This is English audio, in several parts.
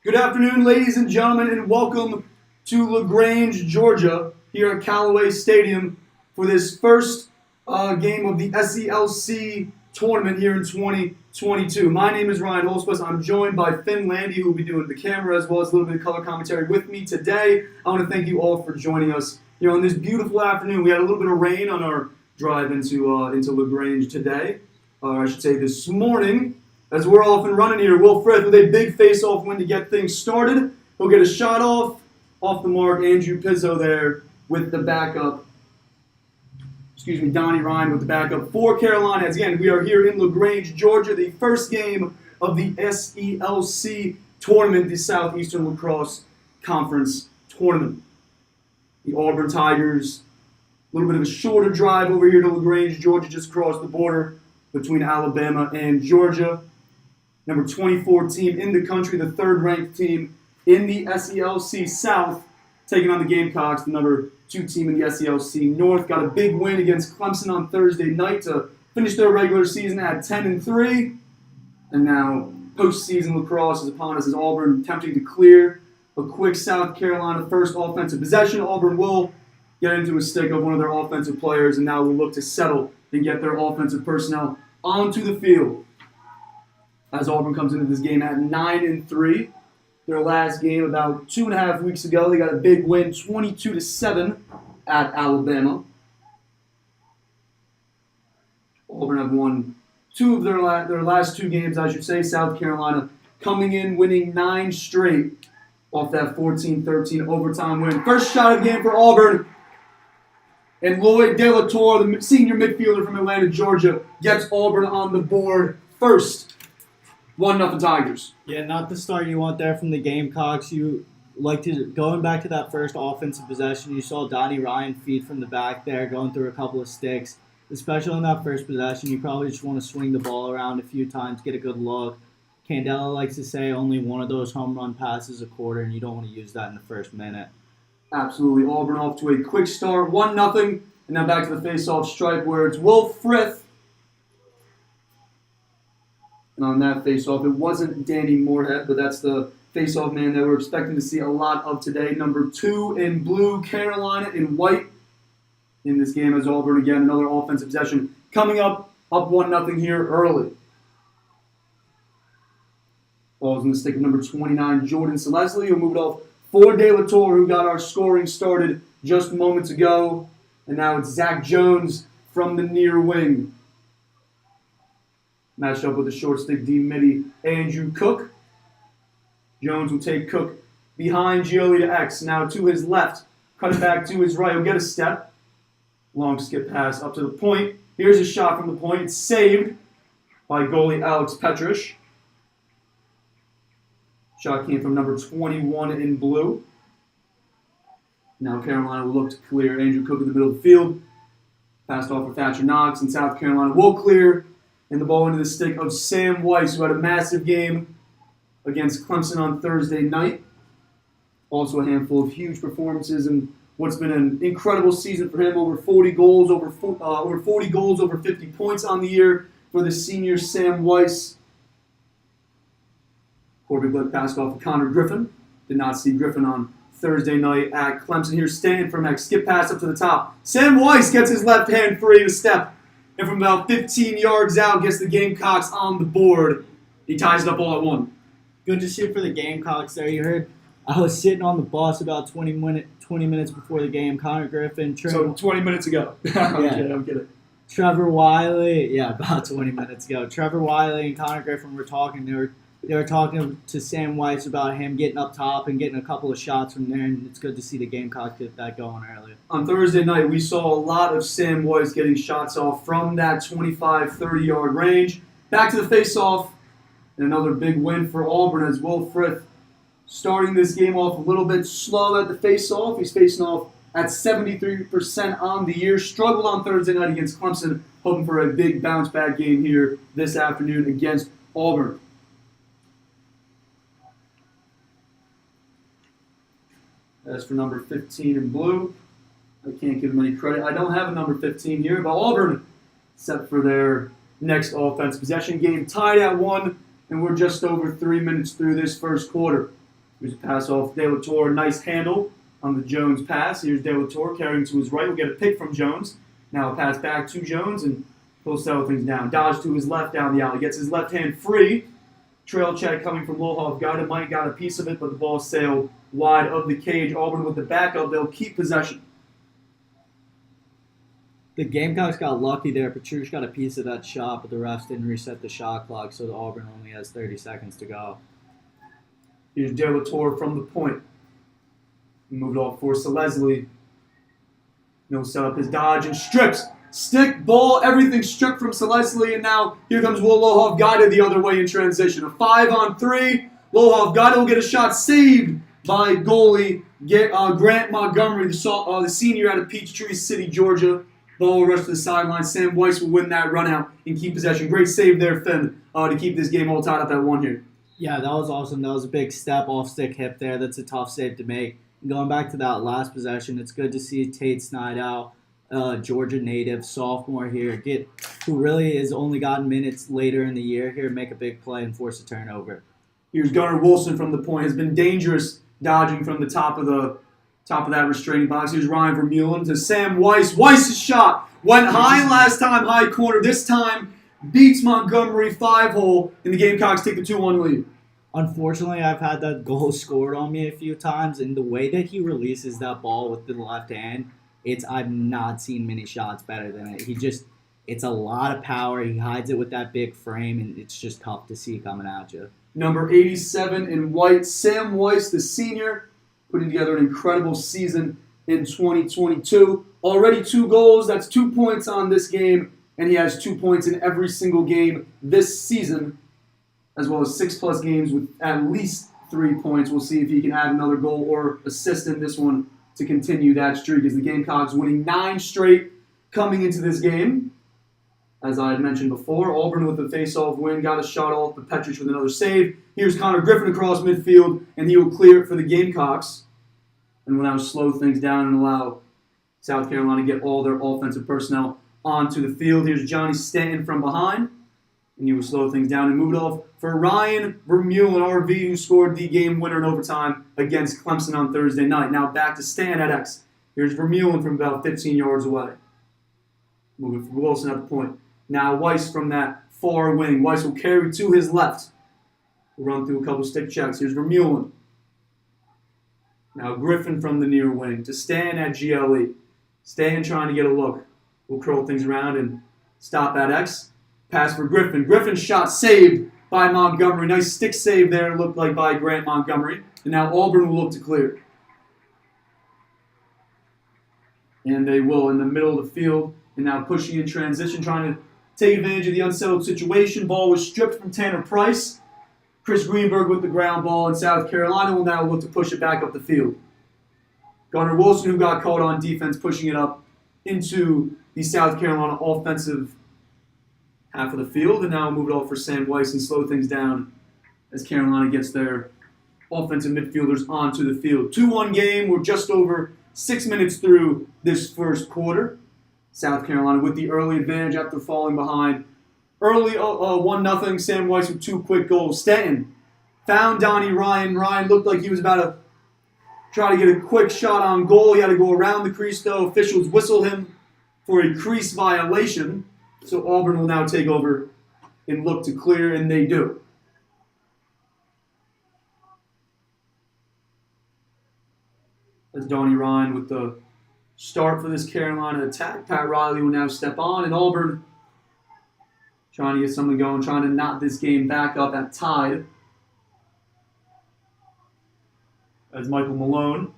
Good afternoon, ladies and gentlemen, and welcome to LaGrange, Georgia, here at Callaway Stadium for this first game of the SELC tournament here in 2022. My name is Ryan Holsquist. I'm joined by Finn Landy, who will be doing the camera as well as a little bit of color commentary with me today. I want to thank you all for joining us here on this beautiful afternoon. We had a little bit of rain on our drive into LaGrange today, I should say this morning. As we're off and running here, Will Frith with a big face-off win to get things started. He'll get a shot off the mark. Andrew Pizzo there with the backup. Donnie Ryan with the backup for Carolina. As again, we are here in LaGrange, Georgia, the first game of the SELC tournament, the Southeastern Lacrosse Conference tournament. The Auburn Tigers, a little bit of a shorter drive over here to LaGrange, Georgia, just across the border between Alabama and Georgia. Number 24 team in the country, the third-ranked team in the SELC South, taking on the Gamecocks, the number 2 team in the SELC North. Got a big win against Clemson on Thursday night to finish their regular season at 10-3. And now postseason lacrosse is upon us as Auburn attempting to clear a quick South Carolina first offensive possession. Auburn will get into a stick of one of their offensive players, and now will look to settle and get their offensive personnel onto the field. As Auburn comes into this game at 9-3. Their last game about 2.5 weeks ago, they got a big win, 22-7 at Alabama. Auburn have won 2 of their last 2 games, I should say. South Carolina coming in, winning 9 straight off that 14-13 overtime win. First shot of the game for Auburn. And Lloyd De La Torre, the senior midfielder from Atlanta, Georgia, gets Auburn on the board first. 1-0 Tigers. Yeah, not the start you want there from the Gamecocks. You like to going back to that first offensive possession. You saw Donnie Ryan feed from the back there, going through a couple of sticks. Especially on that first possession, you probably just want to swing the ball around a few times, get a good look. Candela likes to say only one of those home run passes a quarter, and you don't want to use that in the first minute. Absolutely. Auburn off to a quick start, 1-0. And now back to the face-off stripe where it's Will Frith. And on that face-off, it wasn't Danny Moorhead, but that's the face-off man that we're expecting to see a lot of today. Number 2 in blue, Carolina in white in this game as Auburn again, another offensive possession. Coming up 1-0 here early. Ball's in the stick of number 29, Jordan Selesky, who moved off for De La Torre, who got our scoring started just moments ago. And now it's Zach Jones from the near wing. Matched up with the short stick D midi, Andrew Cook. Jones will take Cook behind Giolita X. Now to his left. Cut it back to his right. He'll get a step. Long skip pass up to the point. Here's a shot from the point. It's saved by goalie Alex Petrish. Shot came from number 21 in blue. Now Carolina will look to clear. Andrew Cook in the middle of the field. Passed off for Thatcher Knox, and South Carolina will clear. And the ball into the stick of Sam Weiss, who had a massive game against Clemson on Thursday night. Also a handful of huge performances and what's been an incredible season for him. Over 40 goals, over 50 points on the year for the senior Sam Weiss. Corby Blitt passed off to Connor Griffin. Did not see Griffin on Thursday night at Clemson. Here's Stan from X. Skip pass up to the top. Sam Weiss gets his left hand free to step. And from about 15 yards out, gets the Gamecocks on the board. He ties it up all at 1. Good to see for the Gamecocks there. You heard I was sitting on the bus about 20 minutes before the game. Connor Griffin. So 20 minutes ago. I'm kidding. Trevor Wiley. Yeah, about 20 minutes ago. Trevor Wiley and Connor Griffin were talking. They were talking to Sam Weiss about him getting up top and getting a couple of shots from there, and it's good to see the Gamecocks get that going early. On Thursday night, we saw a lot of Sam Weiss getting shots off from that 25, 30-yard range. Back to the face-off, and another big win for Auburn as Will Frith starting this game off a little bit slow at the face-off. He's facing off at 73% on the year. Struggled on Thursday night against Clemson, hoping for a big bounce-back game here this afternoon against Auburn. As for number 15 in blue, I can't give him any credit. I don't have a number 15 here, but Auburn set for their next offense possession. Game tied at 1, and we're just over 3 minutes through this first quarter. Here's a pass off De La Torre. Nice handle on the Jones pass. Here's De La Torre carrying to his right. We'll get a pick from Jones. Now a pass back to Jones, and he'll settle things down. Dodge to his left down the alley. Gets his left hand free. Trail check coming from Lohov. Might got a piece of it, but the ball sailed wide of the cage. Auburn with the backup. They'll keep possession. The Gamecocks got lucky there. Petrush got a piece of that shot, but the refs didn't reset the shot clock, so the Auburn only has 30 seconds to go. Here's De La Torre from the point. Moved off for Leslie. No setup. His dodge and strips. Stick, ball, everything stripped from Leslie, and now here comes Will Lohov guided the other way in transition. A 5-on-3. Lohov will get a shot saved by goalie Grant Montgomery, the senior out of Peachtree City, Georgia. Ball will rush to the sideline. Sam Weiss will win that run out and keep possession. Great save there, Finn, to keep this game all tied up at 1 here. Yeah, that was awesome. That was a big step off stick hip there. That's a tough save to make. And going back to that last possession, it's good to see Tate Snideout, Georgia native, sophomore here, who really has only gotten minutes later in the year here, make a big play and force a turnover. Here's Gunnar Wilson from the point. Has been dangerous dodging from the top of that restraining box. Here's Ryan Vermeulen to Sam Weiss. Weiss's shot went high last time, high corner. This time beats Montgomery 5-hole, and the Gamecocks take the 2-1 lead. Unfortunately, I've had that goal scored on me a few times, and the way that he releases that ball with the left hand, I've not seen many shots better than it. It's a lot of power. He hides it with that big frame, and it's just tough to see coming at you. Number 87 in white, Sam Weiss, the senior, putting together an incredible season in 2022. Already 2 goals. That's 2 points on this game, and he has 2 points in every single game this season, as well as 6+ games with at least 3 points. We'll see if he can add another goal or assist in this one to continue that streak, as the Gamecocks winning 9 straight coming into this game. As I had mentioned before, Auburn with the face-off win, got a shot off, but Petrich with another save. Here's Connor Griffin across midfield, and he will clear it for the Gamecocks, and will now slow things down and allow South Carolina to get all their offensive personnel onto the field. Here's Johnny Stanton from behind, and he will slow things down and move it off for Ryan Vermeulen, RV, who scored the game winner in overtime against Clemson on Thursday night. Now back to Stan at X. Here's Vermeulen from about 15 yards away. Moving for Wilson at the point. Now Weiss from that far wing. Weiss will carry to his left. We'll run through a couple stick checks. Here's Vermeulen. Now Griffin from the near wing to Stan at GLE. Stan trying to get a look. We'll curl things around and stop at X. Pass for Griffin. Griffin's shot saved by Montgomery. Nice stick save there, looked like by Grant Montgomery. And now Auburn will look to clear. And they will in the middle of the field. And now pushing in transition, trying to take advantage of the unsettled situation. Ball was stripped from Tanner Price. Chris Greenberg with the ground ball, and South Carolina will now look to push it back up the field. Gunnar Wilson, who got caught on defense, pushing it up into the South Carolina offensive half of the field, and now move it off for Sam Weiss and slow things down as Carolina gets their offensive midfielders onto the field. 2-1 game. We're just over 6 minutes through this first quarter. South Carolina with the early advantage after falling behind. Early 1-0. Sam Weiss with 2 quick goals. Stanton found Donnie Ryan. Ryan looked like he was about to try to get a quick shot on goal. He had to go around the crease, though. Officials whistled him for a crease violation. So Auburn will now take over and look to clear, and they do. That's Donnie Ryan with the start for this Carolina attack. Pat Riley will now step on, and Auburn trying to get something going, trying to knot this game back up at tied. As Michael Malone,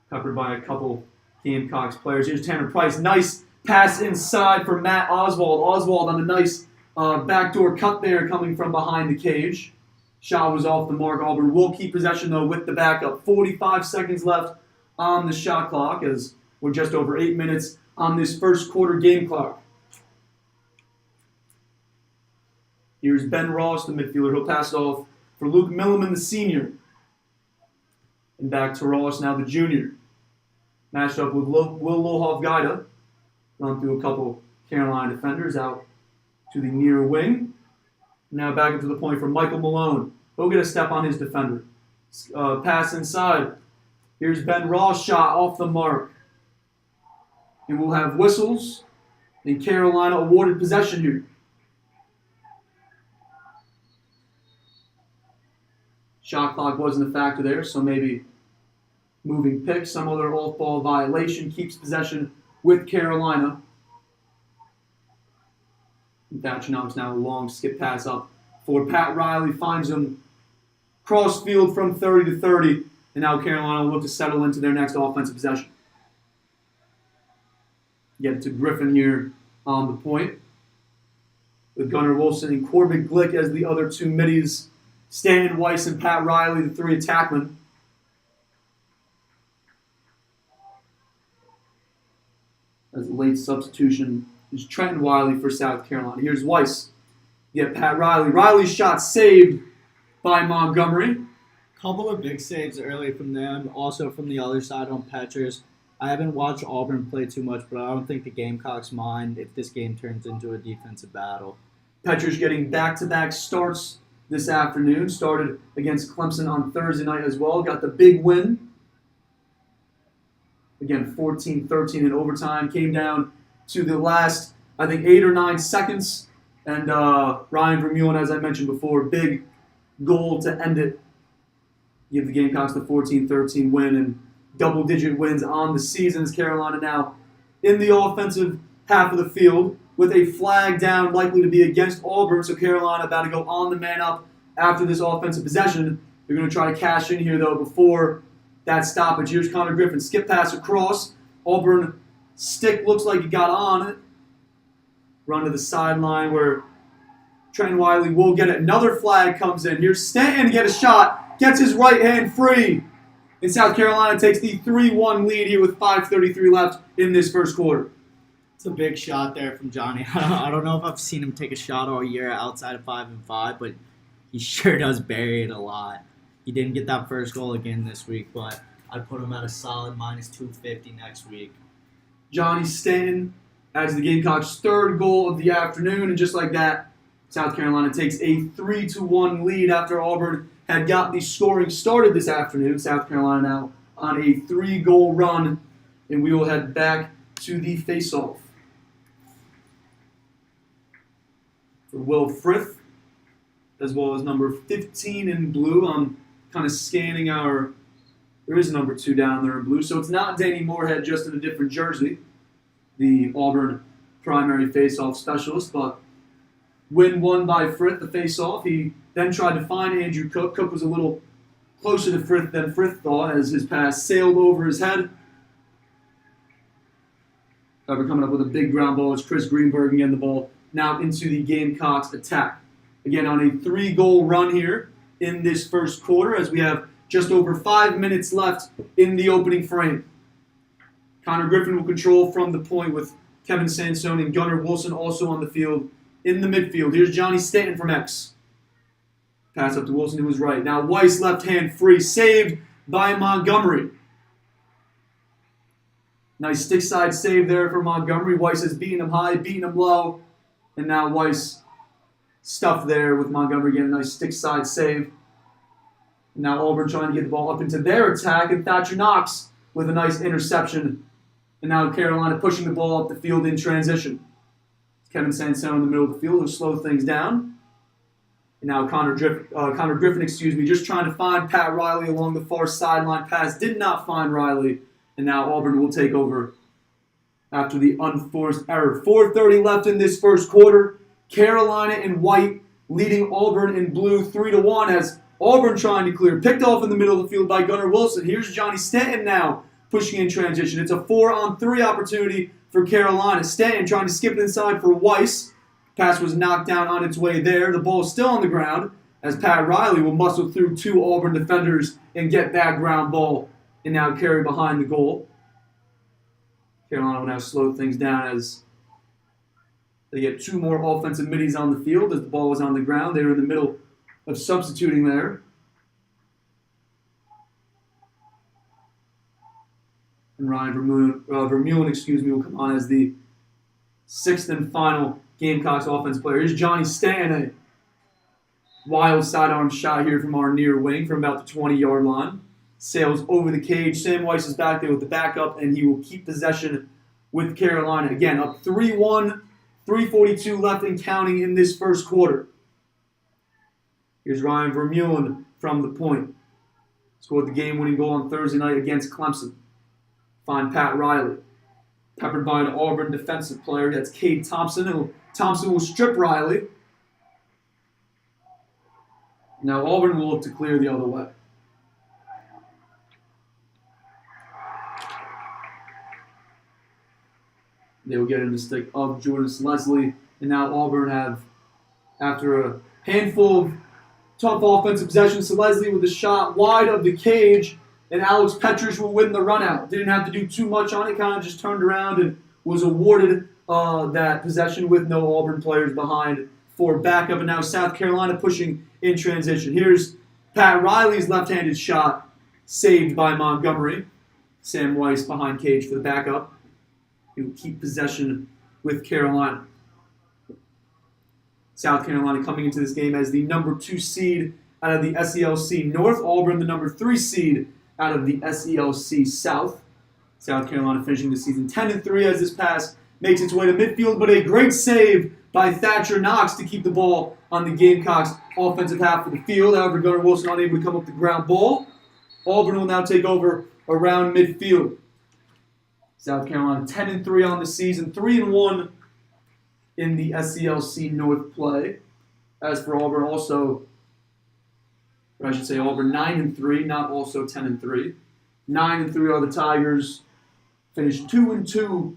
covered by a couple Gamecocks players. Here's Tanner Price. Nice pass inside for Matt Oswald. Oswald on a nice backdoor cut there coming from behind the cage. Shot was off the mark. Auburn will keep possession, though, with the backup. 45 seconds left on the shot clock, as we're just over 8 minutes on this first quarter game clock. Here's Ben Ross, the midfielder. He'll pass it off for Luke Milliman, the senior. And back to Ross, now the junior. Matched up with Will Lohov-Gaida. Run through a couple Carolina defenders out to the near wing. Now back up to the point for Michael Malone. He'll get a step on his defender. Pass inside. Here's Ben Ross, shot off the mark. And we'll have whistles. And Carolina awarded possession here. Shot clock wasn't a factor there, so maybe moving pick, some other off-ball violation keeps possession with Carolina. Thatcher knocks now a long skip pass up for Pat Riley, finds him cross field from 30 to 30, and now Carolina will look to settle into their next offensive possession. Get it to Griffin here on the point, with Gunnar Wilson and Corbett Glick as the other two middies. Stan Weiss and Pat Riley, the three attackmen. As a late substitution is Trenton Wiley for South Carolina. Here's Weiss. You get Pat Riley. Riley's shot saved by Montgomery. Couple of big saves early from them, also from the other side on Petras. I haven't watched Auburn play too much, but I don't think the Gamecocks mind if this game turns into a defensive battle. Petras getting back-to-back starts this afternoon. Started against Clemson on Thursday night as well. Got the big win. Again, 14-13 in overtime. Came down to the last, I think, 8 or 9 seconds. And Ryan Vermeulen, as I mentioned before, big goal to end it. Give the Gamecocks the 14-13 win and double-digit wins on the season. Carolina now in the offensive half of the field with a flag down likely to be against Auburn. So Carolina about to go on the man up after this offensive possession. They're going to try to cash in here, though, before that stoppage. Here's Connor Griffin. Skip pass across. Auburn stick looks like it got on it. Run to the sideline where Trenton Wiley will get it. Another flag comes in. Here's Stanton to get a shot. Gets his right hand free. And South Carolina takes the 3-1 lead here with 5:33 left in this first quarter. It's a big shot there from Johnny. I don't know if I've seen him take a shot all year outside of 5-5, but he sure does bury it a lot. He didn't get that first goal again this week, but I'd put him at a solid minus 250 next week. Johnny Stanton adds the Gamecocks' third goal of the afternoon, and just like that, South Carolina takes a 3-1 lead after Auburn had got the scoring started this afternoon. South Carolina now on a 3-goal run, and we will head back to the face-off. For Will Frith, as well as number 15 in blue. I'm kind of scanning our... There is number 2 down there in blue, so it's not Danny Moorhead, just in a different jersey, the Auburn primary face-off specialist, but win won by Frith, the face-off. He then tried to find Andrew Cook. Cook was a little closer to Frith than Frith thought as his pass sailed over his head. However, coming up with a big ground ball is Chris Greenberg getting the ball now into the Gamecocks attack. Again, on a 3-goal run here in this first quarter as we have just over 5 minutes left in the opening frame. Connor Griffin will control from the point with Kevin Sansone and Gunnar Wilson also on the field in the midfield. Here's Johnny Stanton from X. Pass up to Wilson to his right. Now Weiss left hand free. Saved by Montgomery. Nice stick side save there for Montgomery. Weiss has beaten him high, beaten him low. And now Weiss stuffed there with Montgomery getting a nice stick side save. And now Auburn trying to get the ball up into their attack. And Thatcher Knox with a nice interception. And now Carolina pushing the ball up the field in transition. Kevin Sansone in the middle of the field will slow things down. And now Connor Griffin, just trying to find Pat Riley along the far sideline pass. Did not find Riley. And now Auburn will take over after the unforced error. 4:30 left in this first quarter. Carolina in white leading Auburn in blue 3-1 as Auburn trying to clear. Picked off in the middle of the field by Gunnar Wilson. Here's Johnny Stanton now pushing in transition. It's a 4-on-3 opportunity for Carolina. Stanton trying to skip it inside for Weiss. Pass was knocked down on its way there. The ball is still on the ground as Pat Riley will muscle through 2 Auburn defenders and get that ground ball and now carry behind the goal. Carolina will now slow things down as they get 2 more offensive middies on the field as the ball is on the ground. They were in the middle of substituting there. And Ryan Vermeulen, will come on as the 6th and final Gamecocks offense player. Here's Johnny Stanton. Wild sidearm shot here from our near wing from about the 20-yard line. Sails over the cage. Sam Weiss is back there with the backup, and he will keep possession with Carolina. Again, up 3-1, 3:42 left and counting in this first quarter. Here's Ryan Vermeulen from the point. Scored the game-winning goal on Thursday night against Clemson. Find Pat Riley. Peppered by an Auburn defensive player. That's Cade Thompson. Thompson will strip Riley. Now Auburn will look to clear the other way. They will get in the stick of Jordan Leslie. And now Auburn have, after a handful of tough offensive possessions, Leslie with a shot wide of the cage, and Alex Petrich will win the run-out. Didn't have to do too much on it, kind of just turned around and was awarded that possession with no Auburn players behind for backup. And now South Carolina pushing in transition. Here's Pat Riley's left-handed shot, saved by Montgomery. Sam Weiss behind cage for the backup. He will keep possession with Carolina. South Carolina coming into this game as the number 2 seed out of the SELC North. Auburn, the number 3 seed out of the SELC South. South Carolina finishing the season 10-3 as this pass makes its way to midfield, but a great save by Thatcher Knox to keep the ball on the Gamecocks' offensive half of the field. However, Gunnar Wilson unable to come up the ground ball. Auburn will now take over around midfield. South Carolina 10-3 on the season, 3-1 in the SELC North play. As for Auburn, also, or I should say Auburn 9-3, not also 10-3. 9-3 are the Tigers. Finished 2-2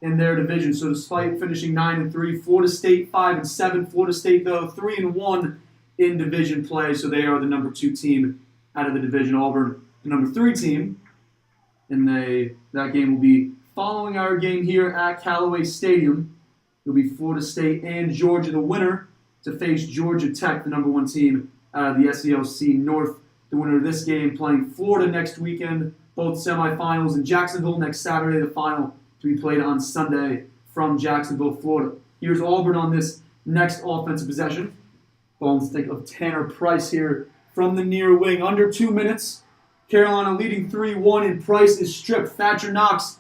in their division. So despite finishing 9-3, Florida State 5-7. Florida State though 3-1 in division play. So they are the number 2 team out of the division. Auburn, the number 3 team. And that game will be following our game here at Callaway Stadium. It'll be Florida State and Georgia, the winner, to face Georgia Tech, the number 1 team out of the SELC North. The winner of this game playing Florida next weekend, both semifinals in Jacksonville next Saturday, the final to be played on Sunday from Jacksonville, Florida. Here's Auburn on this next offensive possession. Ball in the stick of Tanner Price here from the near wing. Under 2 minutes. Carolina leading 3-1, and Price is stripped. Thatcher Knox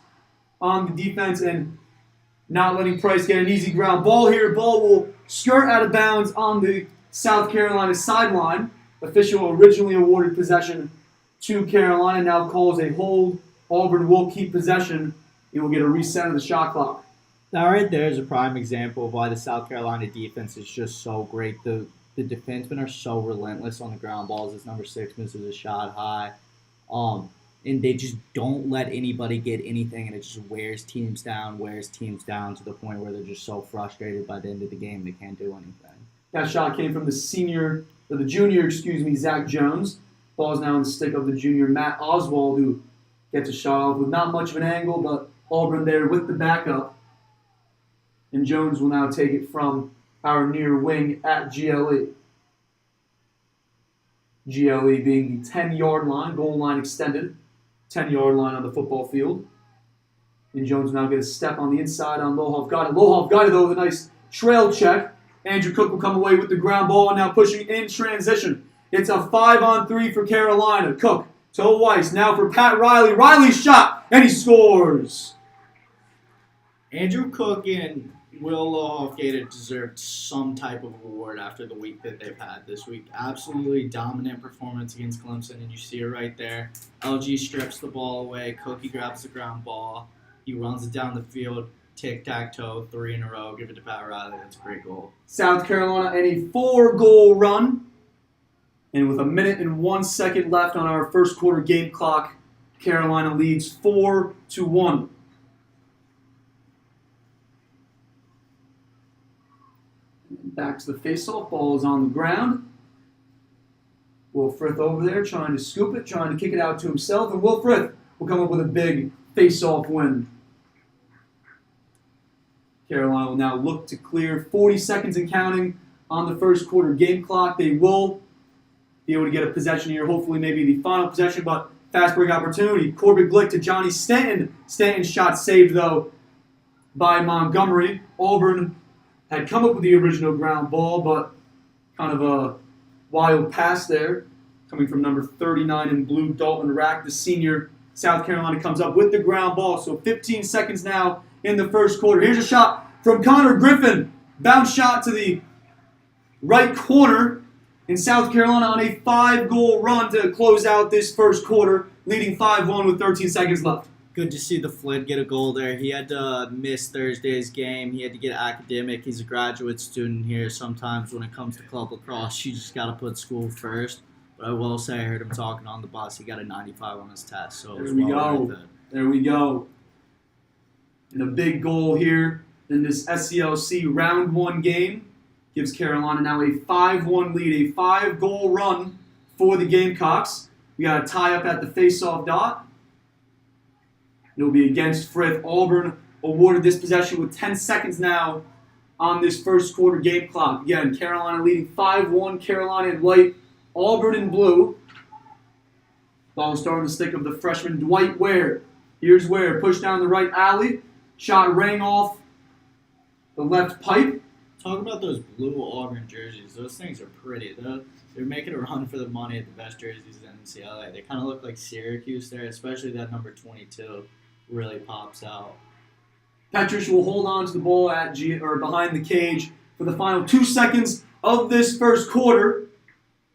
on the defense and not letting Price get an easy ground ball here. Ball will skirt out of bounds on the South Carolina sideline. Official originally awarded possession to Carolina, now calls a hold. Auburn will keep possession. He will get a reset of the shot clock. That right there is a prime example of why the South Carolina defense is just so great. The defensemen are so relentless on the ground balls. This number 6 misses a shot high. And they just don't let anybody get anything, and it just wears teams down to the point where they're just so frustrated by the end of the game they can't do anything. That shot came from the junior, Zach Jones. Ball is now in the stick of the junior, Matt Oswald, who gets a shot off with not much of an angle, but Auburn there with the backup. And Jones will now take it from our near wing at GLE. GLE being the 10-yard line, goal line extended. 10-yard line on the football field. And Jones now gets a step on the inside on Lohov. Got it though with a nice trail check. Andrew Cook will come away with the ground ball and now pushing in transition. It's a 5-on-3 for Carolina. Cook to Weiss. Now for Pat Riley. Riley's shot, and he scores. Andrew Cook and Will Lohov deserved some type of award after the week that they've had this week. Absolutely dominant performance against Clemson, and you see it right there. LG strips the ball away. Cookie grabs the ground ball. He runs it down the field. Tic-tac-toe, 3 in a row. Give it to Pat Riley. That's a great goal. South Carolina and a 4-goal run. And with 1 minute and 1 second left on our first quarter game clock, Carolina leads 4-1. Back to the faceoff. Ball is on the ground. Will Frith over there trying to scoop it, trying to kick it out to himself. And Will Frith will come up with a big faceoff win. Carolina will now look to clear 40 seconds and counting on the first quarter game clock. They will be able to get a possession here, hopefully maybe the final possession, but fast break opportunity. Corbett Glick to Johnny Stanton. Stanton's shot saved, though, by Montgomery. Auburn had come up with the original ground ball, but kind of wild pass there, coming from number 39 in blue, Dalton Rack, the senior. South Carolina comes up with the ground ball. So 15 seconds now in the first quarter. Here's a shot from Connor Griffin. Bounce shot to the right corner. In South Carolina on a 5-goal run to close out this first quarter, leading 5-1 with 13 seconds left. Good to see the Flint get a goal there. He had to miss Thursday's game. He had to get academic. He's a graduate student here. Sometimes when it comes to club lacrosse, you just got to put school first. But I will say I heard him talking on the bus. He got a 95 on his test, so it was well worth it. There we go. And a big goal here in this SCLC round 1 game gives Carolina now a 5-1 lead, a 5-goal run for the Gamecocks. We got a tie up at the face-off dot. It'll be against Frith. Auburn awarded this possession with 10 seconds now on this first quarter game clock. Again, Carolina leading 5-1, Carolina in white, Auburn in blue. Ball starting to stick of the freshman Dwight Ware. Here's Ware, push down the right alley. Shot rang off the left pipe. Talk about those blue Auburn jerseys. Those things are pretty. They're making a run for the money at the best jerseys in MCLA. They kind of look like Syracuse there, especially that number 22 really pops out. Petrich will hold on to the ball behind the cage for the final 2 seconds of this first quarter,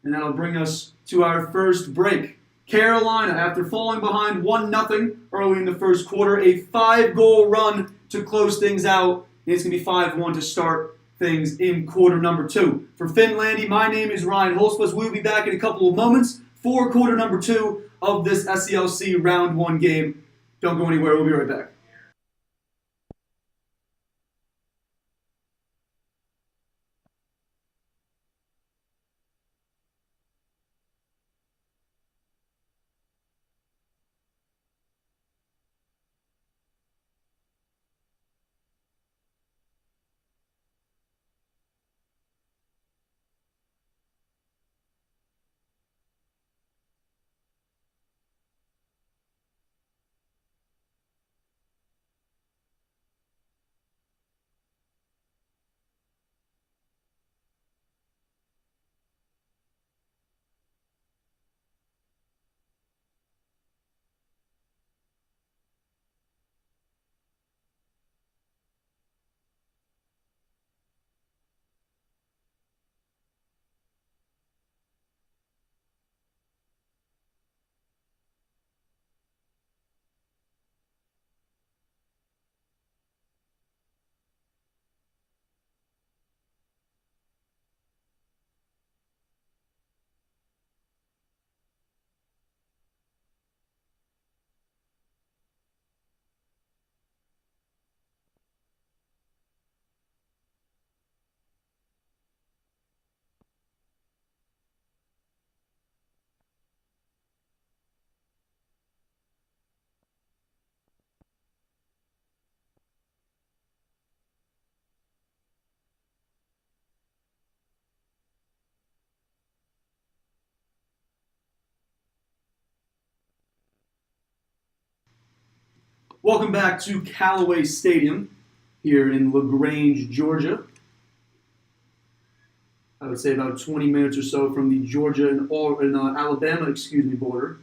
and that'll bring us to our first break. Carolina, after falling behind 1-0 early in the first quarter, a 5-goal run to close things out. And it's going to be 5-1 to start things in quarter number 2. For Finlandy, my name is Ryan Holspas. We'll be back in a couple of moments for quarter number 2 of this SCLC round 1 game. Don't go anywhere. We'll be right back. Welcome back to Callaway Stadium here in LaGrange, Georgia. I would say about 20 minutes or so from the Georgia and Alabama border.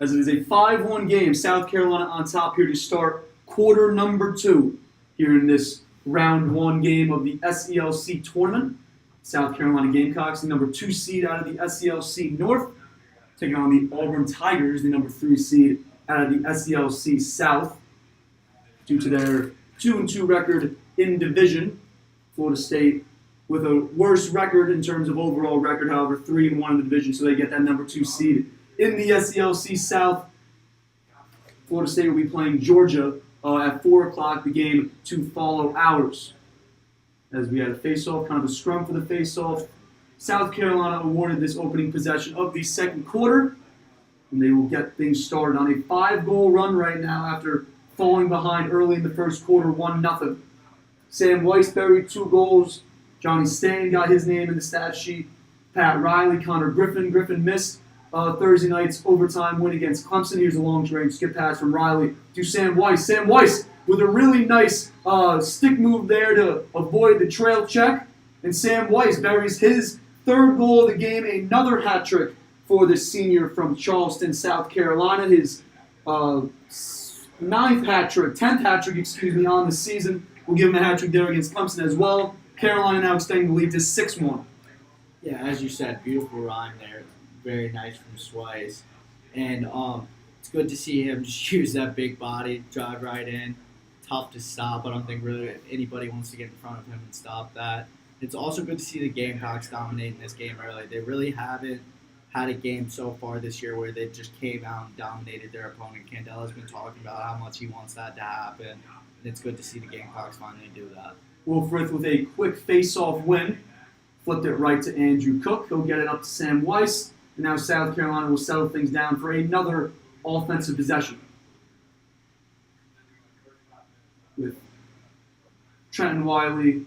As it is a 5-1 game, South Carolina on top here to start quarter number 2 here in this round 1 game of the SELC tournament. South Carolina Gamecocks, the number 2 seed out of the SELC North, taking on the Auburn Tigers, the number 3 seed out of the SELC South. Due to their 2-2 record in division, Florida State with a worse record in terms of overall record, however, 3-1 in the division, so they get that number 2 seed. In the SELC South, Florida State will be playing Georgia at 4 o'clock, the game to follow ours. As we had a face-off, kind of a scrum for the face-off. South Carolina awarded this opening possession of the second quarter, and they will get things started on a 5-goal run right now after falling behind early in the first quarter, 1-0. Sam Weiss buried 2 goals. Johnny Stain got his name in the stat sheet. Pat Riley, Connor Griffin. Griffin missed Thursday night's overtime win against Clemson. Here's a long-range skip pass from Riley to Sam Weiss. Sam Weiss with a really nice stick move there to avoid the trail check. And Sam Weiss buries his third goal of the game, another hat trick for the senior from Charleston, South Carolina. His 10th hat trick, on the season. We'll give him a hat trick there against Clemson as well. Carolina now extending the lead to 6-1. Yeah, as you said, beautiful rhyme there. Very nice from Swice. And it's good to see him just use that big body, drive right in. Tough to stop. I don't think really anybody wants to get in front of him and stop that. It's also good to see the Gamecocks dominating this game early. They really haven't had a game so far this year where they just came out and dominated their opponent. Candella's been talking about how much he wants that to happen. And it's good to see the Gamecocks finally do that. Will Frith with a quick face-off win. Flipped it right to Andrew Cook. He'll get it up to Sam Weiss. And now South Carolina will settle things down for another offensive possession. With Trenton Wiley,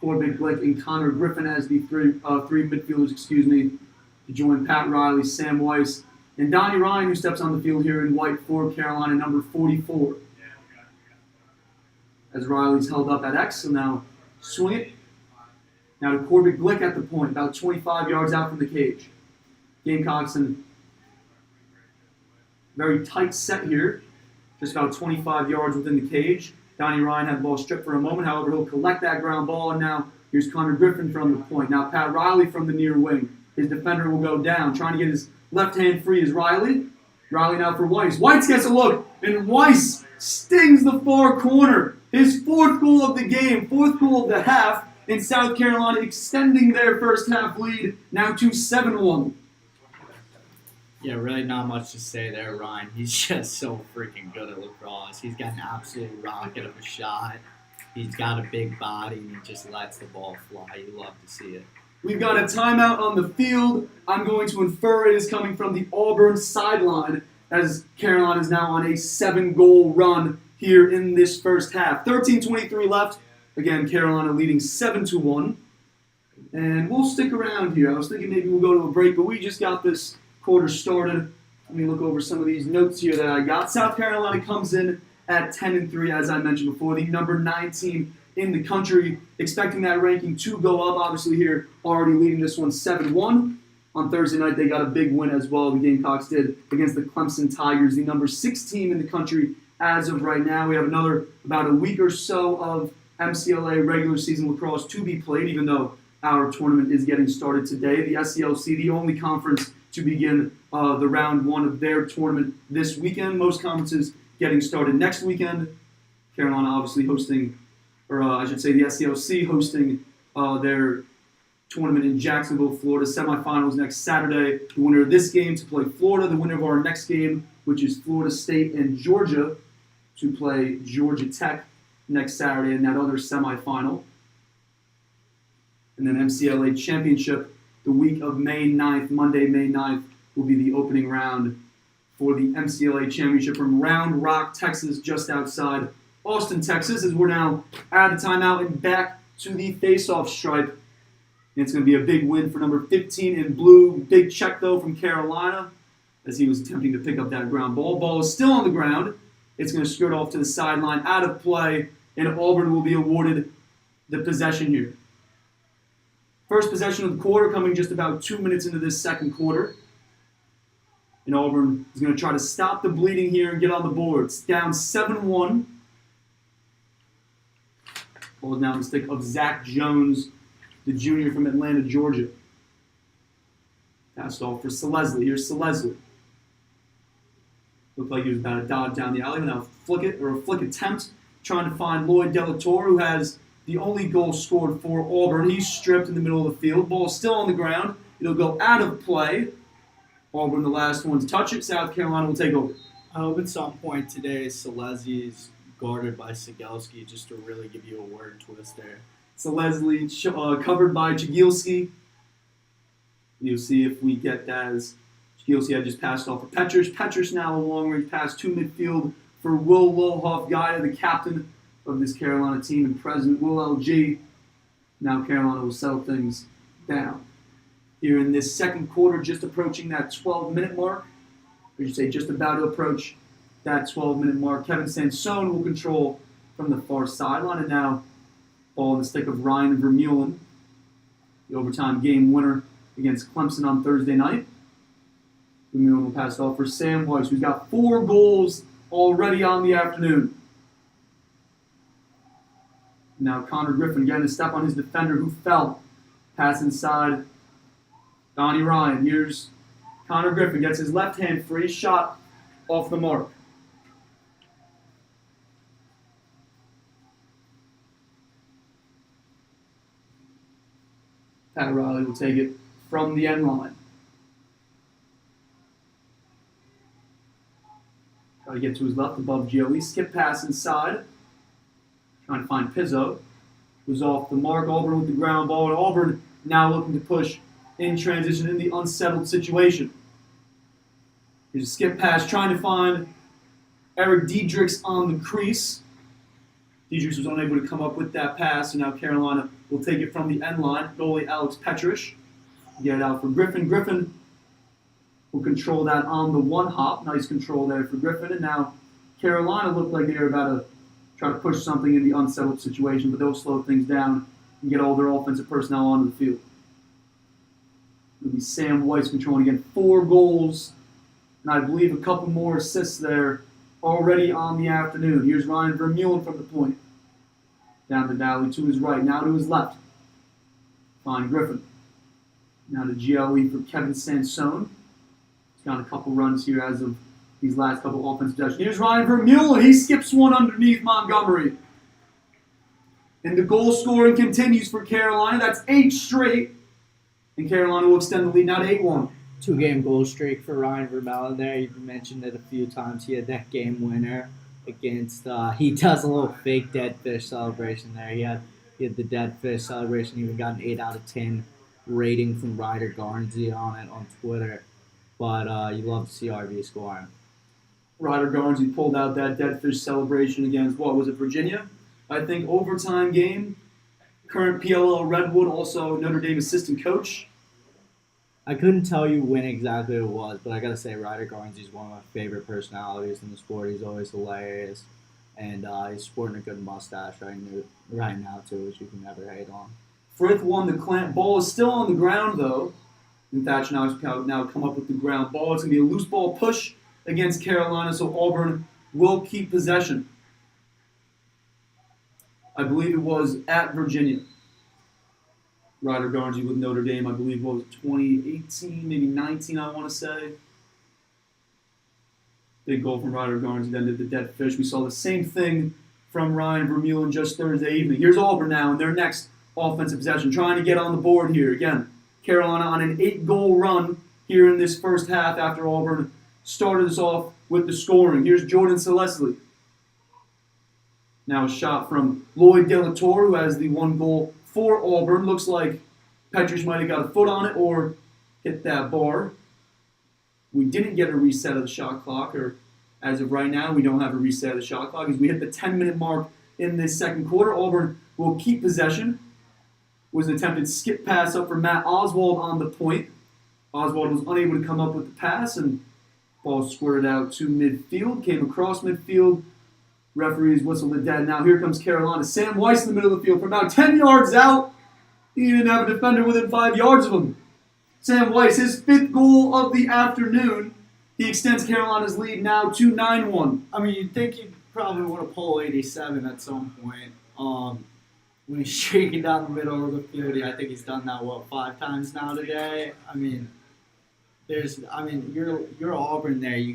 Corbin Glick, and Connor Griffin as the three midfielders, to join Pat Riley, Sam Weiss, and Donnie Ryan, who steps on the field here in white for Carolina, number 44. As Riley's held up at X, so now swing it. Now to Corbin Glick at the point, about 25 yards out from the cage. Gamecocks in very tight set here, just about 25 yards within the cage. Donnie Ryan had the ball stripped for a moment, however, he'll collect that ground ball, and now here's Connor Griffin from the point. Now Pat Riley from the near wing. His defender will go down, trying to get his left hand free is Riley. Riley now for Weiss. Weiss gets a look, and Weiss stings the far corner. His fourth goal of the game, fourth goal of the half, and South Carolina extending their first half lead now to 7-1. Yeah, really not much to say there, Ryan. He's just so freaking good at lacrosse. He's got an absolute rocket of a shot. He's got a big body, and he just lets the ball fly. You love to see it. We've got a timeout on the field. I'm going to infer it is coming from the Auburn sideline as Carolina is now on a 7-goal run here in this first half. 13:23 left. Again, Carolina leading 7-1. And we'll stick around here. I was thinking maybe we'll go to a break, but we just got this quarter started. Let me look over some of these notes here that I got. South Carolina comes in at 10-3, as I mentioned before, the number 9 team in the country, expecting that ranking to go up. Obviously here, already leading this one 7-1. On Thursday night, they got a big win as well. The Gamecocks did against the Clemson Tigers, the number 6 team in the country as of right now. We have about a week or so of MCLA regular season lacrosse to be played, even though our tournament is getting started today. The SCLC, the only conference to begin the round 1 of their tournament this weekend. Most conferences getting started next weekend. Carolina obviously hosting, or I should say the SCLC hosting their tournament in Jacksonville, Florida. Semifinals next Saturday. The winner of this game to play Florida. The winner of our next game, which is Florida State and Georgia, to play Georgia Tech next Saturday in that other semifinal. And then MCLA Championship the week of May 9th, Monday, May 9th, will be the opening round for the MCLA Championship from Round Rock, Texas, just outside Austin, Texas, as we're now out of timeout and back to the face-off stripe. And it's going to be a big win for number 15 in blue. Big check, though, from Carolina as he was attempting to pick up that ground ball. Ball is still on the ground. It's going to skirt off to the sideline, out of play, and Auburn will be awarded the possession here. First possession of the quarter coming just about 2 minutes into this second quarter. And Auburn is going to try to stop the bleeding here and get on the board. It's down 7-1. Ball is now in the stick of Zach Jones, the junior from Atlanta, Georgia. Passed off for Selesli. Here's Selesli. Looked like he was about to dodge down the alley. Now a flick attempt, trying to find Lloyd Delatorre, who has the only goal scored for Auburn. He's stripped in the middle of the field. Ball is still on the ground. It'll go out of play. Auburn, the last one to touch it. South Carolina will take over. I hope at some point today Selesli's guarded by Sigelski just to really give you a word twist there. Selesli covered by Chigilski. You'll see if we get that as Chigilski had just passed off for Petrus. Petrus now a long-range pass to midfield for Will Lohhoff, Gaia, the captain of this Carolina team and president, Will L.G. Now Carolina will settle things down. Here in this second quarter, just approaching that 12-minute mark, or you say just about to approach that 12-minute mark. Kevin Sansone will control from the far sideline, and now ball in the stick of Ryan Vermeulen, the overtime game winner against Clemson on Thursday night. Vermeulen will pass it off for Sam Weiss, who's got 4 goals already on the afternoon. Now Connor Griffin getting a step on his defender who fell. Pass inside. Donnie Ryan. Here's Connor Griffin. Gets his left hand free. Shot off the mark. Pat Riley will take it from the end line. Try to get to his left above GLE. Skip pass inside. Trying to find Pizzo. Was off the mark. Auburn with the ground ball. And Auburn now looking to push in transition in the unsettled situation. Here's a skip pass. Trying to find Eric Diedrichs on the crease. Diedrichs was unable to come up with that pass. And now Carolina will take it from the end line. Goalie Alex Petrish. Get it out for Griffin. Griffin will control that on the one hop. Nice control there for Griffin. And now Carolina looked like they were about to try to push something in the unsettled situation, but they'll slow things down and get all their offensive personnel onto the field. It'll be Sam Weiss controlling again. 4 goals, and I believe a couple more assists there already on the afternoon. Here's Ryan Vermeulen from the point. Down the valley to his right, now to his left. Find Griffin. Now to GLE for Kevin Sansone. He's got a couple runs here as of these last couple offensive possessions. Here's Ryan Vermeulen. He skips one underneath Montgomery. And the goal scoring continues for Carolina. That's 8 straight. And Carolina will extend the lead now to 8-1. 2-game goal streak for Ryan Vermeulen there. You mentioned it a few times. He had that game winner against, he does a little fake dead fish celebration there. He had the dead fish celebration. He even got an 8 out of 10 rating from Ryder Garnsey on it on Twitter. But you love to see RV scoring. Ryder Garnsey pulled out that dead fish celebration against, what was it, Virginia? I think overtime game. Current PLL Redwood, also Notre Dame assistant coach. I couldn't tell you when exactly it was, but I gotta say Ryder Garnsey is one of my favorite personalities in the sport. He's always hilarious, and he's sporting a good mustache right now too, which you can never hate on. Frith won the clamp. Ball is still on the ground though. And Thatch now come up with the ground ball. It's gonna be a loose ball push against Carolina, so Auburn will keep possession. I believe it was at Virginia. Ryder Garnsey with Notre Dame, I believe, what was it, 2018, maybe 19, I want to say. Big goal from Ryder Garnsey, then did the dead fish. We saw the same thing from Ryan Vermeulen just Thursday evening. Here's Auburn now in their next offensive possession, trying to get on the board here. Again, Carolina on an 8-goal run here in this first half after Auburn started us off with the scoring. Here's Jordan Selesli. Now a shot from Lloyd De La Torre, who has the 1 goal for Auburn. Looks like Petrish might have got a foot on it or hit that bar. We didn't get a reset of the shot clock, or as of right now, we don't have a reset of the shot clock. As we hit the 10-minute mark in this second quarter, Auburn will keep possession. Was an attempted skip pass up for Matt Oswald on the point. Oswald was unable to come up with the pass, and ball squirted out to midfield. Came across midfield. Referees whistled it dead. Now here comes Carolina. Sam Weiss in the middle of the field from about 10 yards out. He didn't have a defender within 5 yards of him. Sam Weiss, his 5th goal of the afternoon. He extends Carolina's lead now to 9-1. I mean, you'd think he'd probably want to pull 87 at some point. When he's shaking down the middle of the field, I think he's done that, 5 times now today? I mean, you're Auburn there. You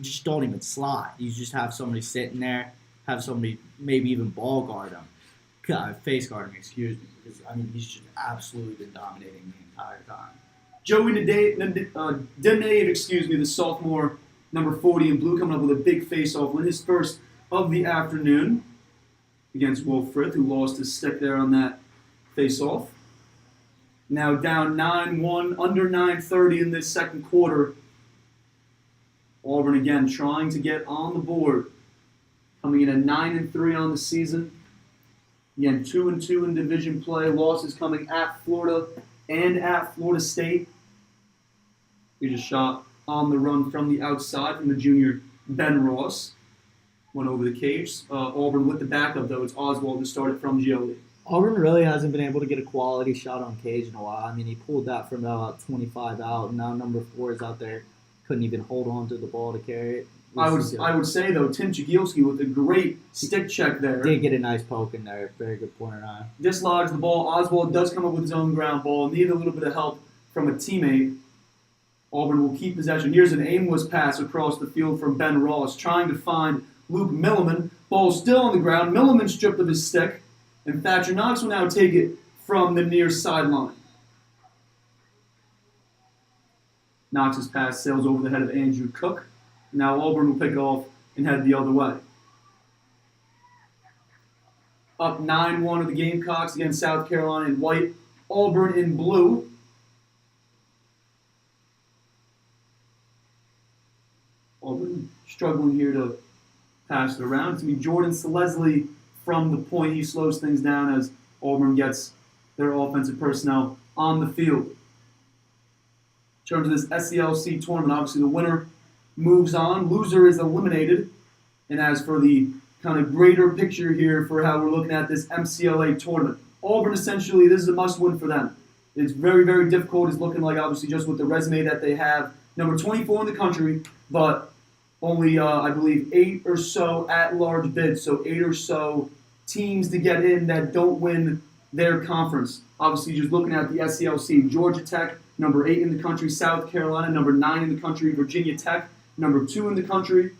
just don't even slide. You just have somebody sitting there, have somebody maybe even ball guard him, face guard him, excuse me. Because, he's just absolutely been dominating the entire time. Joey Denave, the sophomore, number 40 in blue, coming up with a big face-off win, his first of the afternoon against Will Frith, who lost his stick there on that face-off. Now down 9-1, under 9:30 in this second quarter. Auburn again trying to get on the board. Coming in at 9-3 on the season. Again, 2-2 in division play. Losses coming at Florida and at Florida State. He just shot on the run from the outside from the junior Ben Ross went over the cage. Auburn with the backup, though. It's Oswald who started from GLE. Auburn really hasn't been able to get a quality shot on cage in a while. I mean, he pulled that from about 25 out, and now number 4 is out there. Couldn't even hold on to the ball to carry it. I would say, though, Tim Jagielski with a great stick check there. Did get a nice poke in there. Very good pointer eye. Dislodged the ball. Oswald does come up with his own ground ball. Needed a little bit of help from a teammate. Auburn will keep possession. Here's an aimless pass across the field from Ben Ross, trying to find Luke Milliman. Ball still on the ground. Milliman stripped of his stick, and Thatcher Knox will now take it from the near sideline. Knox's pass sails over the head of Andrew Cook. Now Auburn will pick it off and head the other way. Up 9-1 of the Gamecocks against South Carolina in white, Auburn in blue. Auburn struggling here to pass it around. It's going to be Jordan Selesny from the point. He slows things down as Auburn gets their offensive personnel on the field. In terms of this SELC tournament, obviously the winner moves on. Loser is eliminated. And as for the kind of greater picture here for how we're looking at this MCLA tournament, Auburn essentially, this is a must-win for them. It's very, very difficult. It's looking like, obviously, just with the resume that they have, number 24 in the country, but only, I believe, 8 or so at-large bids. So 8 or so teams to get in that don't win their conference. Obviously, just looking at the SELC, Georgia Tech, number 8 in the country, South Carolina, number 9 in the country, Virginia Tech, number 2 in the country.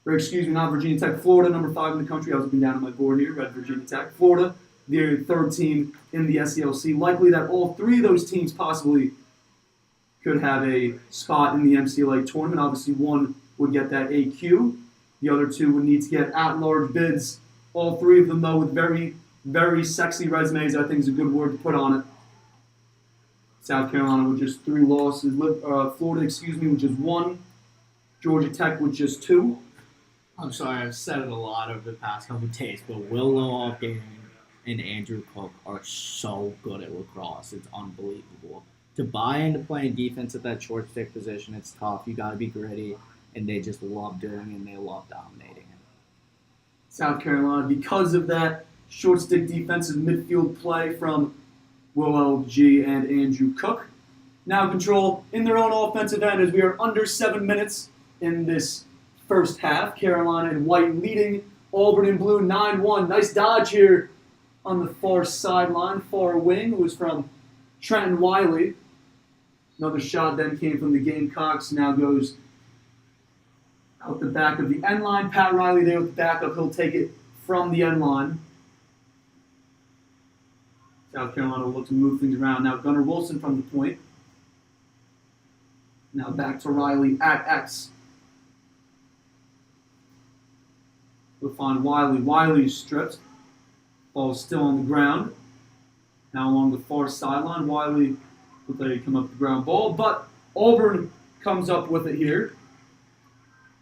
Or excuse me, not Virginia Tech, Florida, number 5 in the country. I was looking down at my board here, read Virginia Tech. Florida, the third team in the SELC. Likely that all 3 of those teams possibly could have a spot in the MCLA tournament. Obviously, one would get that AQ. The other 2 would need to get at-large bids. All 3 of them, though, with very, very sexy resumes, I think is a good word to put on it. South Carolina with just 3 losses. Florida, with just 1. Georgia Tech with just 2. I'm sorry, I've said it a lot over the past couple of days, but Will Lowoff and Andrew Cook are so good at lacrosse. It's unbelievable. To buy into playing defense at that short stick position, it's tough. You got to be gritty, and they just love doing it, and they love dominating it. South Carolina, because of that short stick defensive midfield play from Will LG and Andrew Cook, now control in their own offensive end as we are under 7 minutes in this first half. Carolina in white leading, Auburn in blue 9-1. Nice dodge here on the far sideline, far wing. It was from Trenton Wiley. Another shot then came from the Gamecocks. Now goes out the back of the end line. Pat Riley there with the backup. He'll take it from the end line. South Carolina will look to move things around. Now Gunnar Wilson from the point. Now back to Riley at X. We'll find Wiley. Wiley's stripped. Ball still on the ground. Now along the far sideline. Wiley will let it come up the ground ball. But Auburn comes up with it here.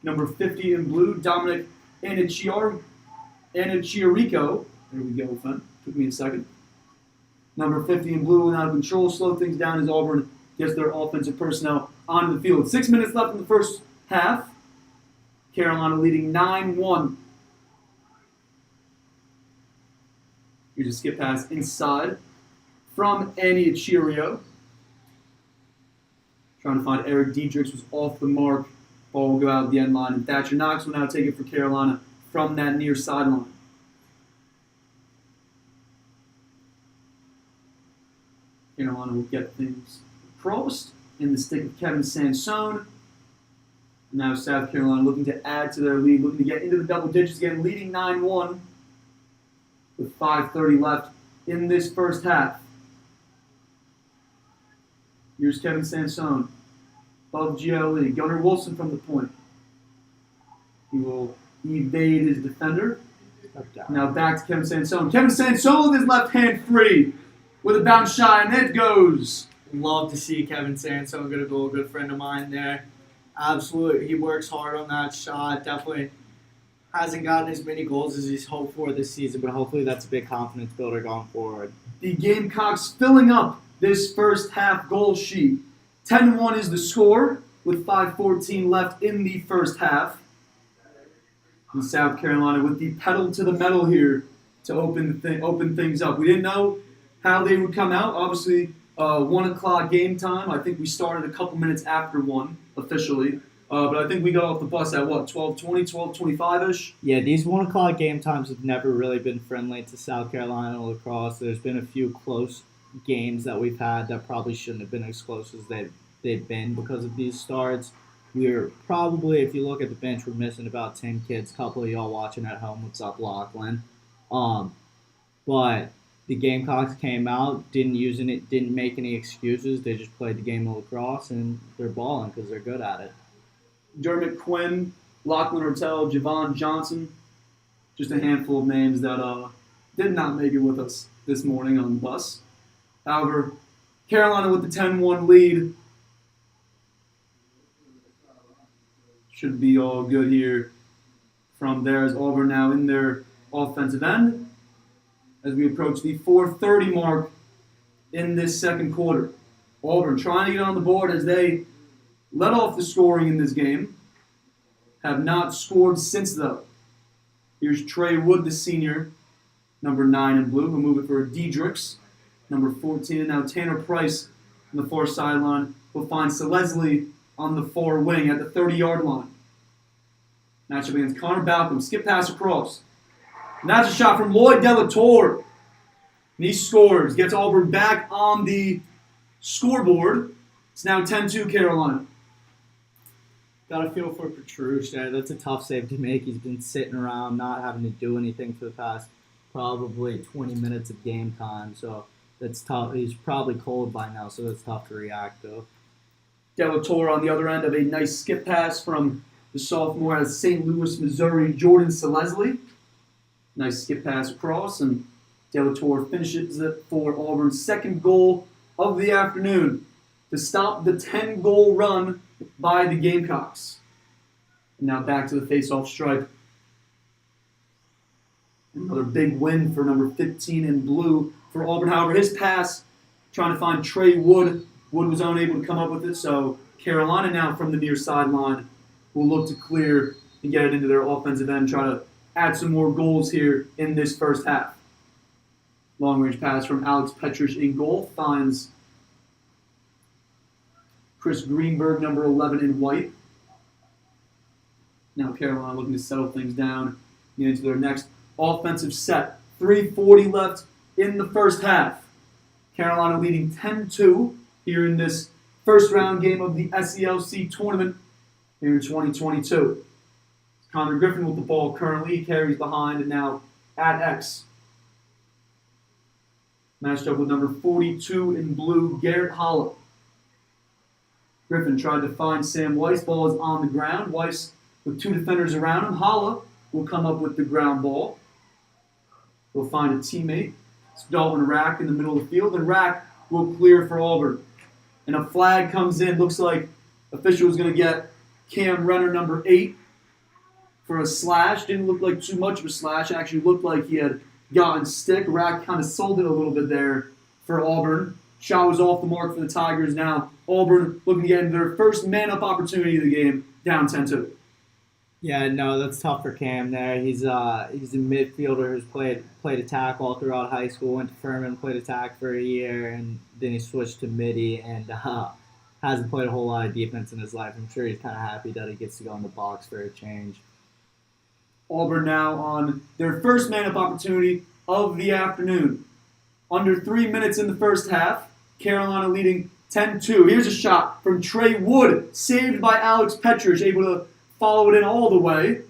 Number 50 in blue, Dominic Anichirico. There we go, fun. Took me a second. Number 50 in blue will now control, slow things down as Auburn gets their offensive personnel onto the field. 6 minutes left in the first half. Carolina leading 9-1. Here's a skip pass inside from Anichirico. Trying to find Eric Diedrichs, was off the mark. Ball will go out the end line, and Thatcher Knox will now take it for Carolina from that near sideline. Carolina will get things crossed in the stick of Kevin Sansone. Now South Carolina looking to add to their lead, looking to get into the double digits again, leading 9-1 with 5:30 left in this first half. Here's Kevin Sansone above GLE. Gunnar Wilson from the point. He will evade his defender. Now back to Kevin Sansone. Kevin Sansone with his left hand free with a bounce shot, and it goes. Love to see Kevin Sansone get a goal. Good friend of mine there. Absolutely. He works hard on that shot. Definitely hasn't gotten as many goals as he's hoped for this season, but hopefully that's a big confidence builder going forward. The Gamecocks filling up this first half goal sheet. 10-1 is the score. with 5:14 left in the first half. And South Carolina with the pedal to the metal here to open things up. We didn't know how they would come out. Obviously, 1 o'clock game time. I think we started a couple minutes after 1 officially. But I think we got off the bus at what, 12:20, 12:25-ish? Yeah, these 1 o'clock game times have never really been friendly to South Carolina lacrosse. There's been a few close games that we've had that probably shouldn't have been as close as they've been because of these starts. We're probably, if you look at the bench, we're missing about 10 kids. A couple of y'all watching at home. What's up, Lachlan? But the Gamecocks came out, didn't make any excuses. They just played the game of lacrosse, and they're balling because they're good at it. Dermot Quinn, Lachlan Ortel, Javon Johnson, just a handful of names that did not make it with us this morning on the bus. However, Carolina with the 10-1 lead. Should be all good here from there as Auburn now in their offensive end as we approach the 4:30 mark in this second quarter. Auburn trying to get on the board as they led off the scoring in this game. Have not scored since, though. Here's Trey Wood, the senior, number 9 in blue. We'll move it for Diedrichs, number 14. And now Tanner Price on the far sideline will find Selesny on the far wing at the 30-yard line. Matchup against Connor Balcom. Skip pass across. And that's a shot from Lloyd Delatorre. And he scores. Gets Auburn back on the scoreboard. It's now 10-2 Carolina. Got to feel for Petrucci there. That's a tough save to make. He's been sitting around, not having to do anything for the past probably 20 minutes of game time. So that's tough. He's probably cold by now, so that's tough to react to. Delatorre on the other end of a nice skip pass from the sophomore out of St. Louis, Missouri, Jordan Selesny. Nice skip pass across, and Delatorre finishes it for Auburn's second goal of the afternoon to stop the 10-goal run by the Gamecocks. And now back to the face-off stripe. Another big win for number 15 in blue for Auburn. However, his pass, trying to find Trey Wood. Wood was unable to come up with it, so Carolina now from the near sideline will look to clear and get it into their offensive end, try to add some more goals here in this first half. Long-range pass from Alex Petrich in goal finds Chris Greenberg, number 11 in white. Now Carolina looking to settle things down, get into their next offensive set. 3:40 left in the first half. Carolina leading 10-2 here in this first round game of the SELC tournament here in 2022. Connor Griffin with the ball currently. He carries behind and now at X. Matched up with number 42 in blue, Garrett Holla. Griffin tried to find Sam Weiss. Ball is on the ground. Weiss with 2 defenders around him. Holla will come up with the ground ball. He'll find a teammate. It's Dalton Rack in the middle of the field, and Rack will clear for Auburn. And a flag comes in. Looks like official is going to get Cam Renner, number 8, for a slash. Didn't look like too much of a slash. Actually looked like he had gotten stick. Rack kind of sold it a little bit there for Auburn. Shot was off the mark for the Tigers. Now Auburn looking to get into their first man-up opportunity of the game, down 10-2. Yeah, no, that's tough for Cam there. He's a midfielder who's played attack all throughout high school, went to Furman, played attack for a year, and then he switched to midi and hasn't played a whole lot of defense in his life. I'm sure he's kind of happy that he gets to go in the box for a change. Auburn now on their first man-up opportunity of the afternoon. Under 3 minutes in the first half, Carolina leading 10-2. Here's a shot from Trey Wood, saved by Alex Petrich, able to follow it in all the way.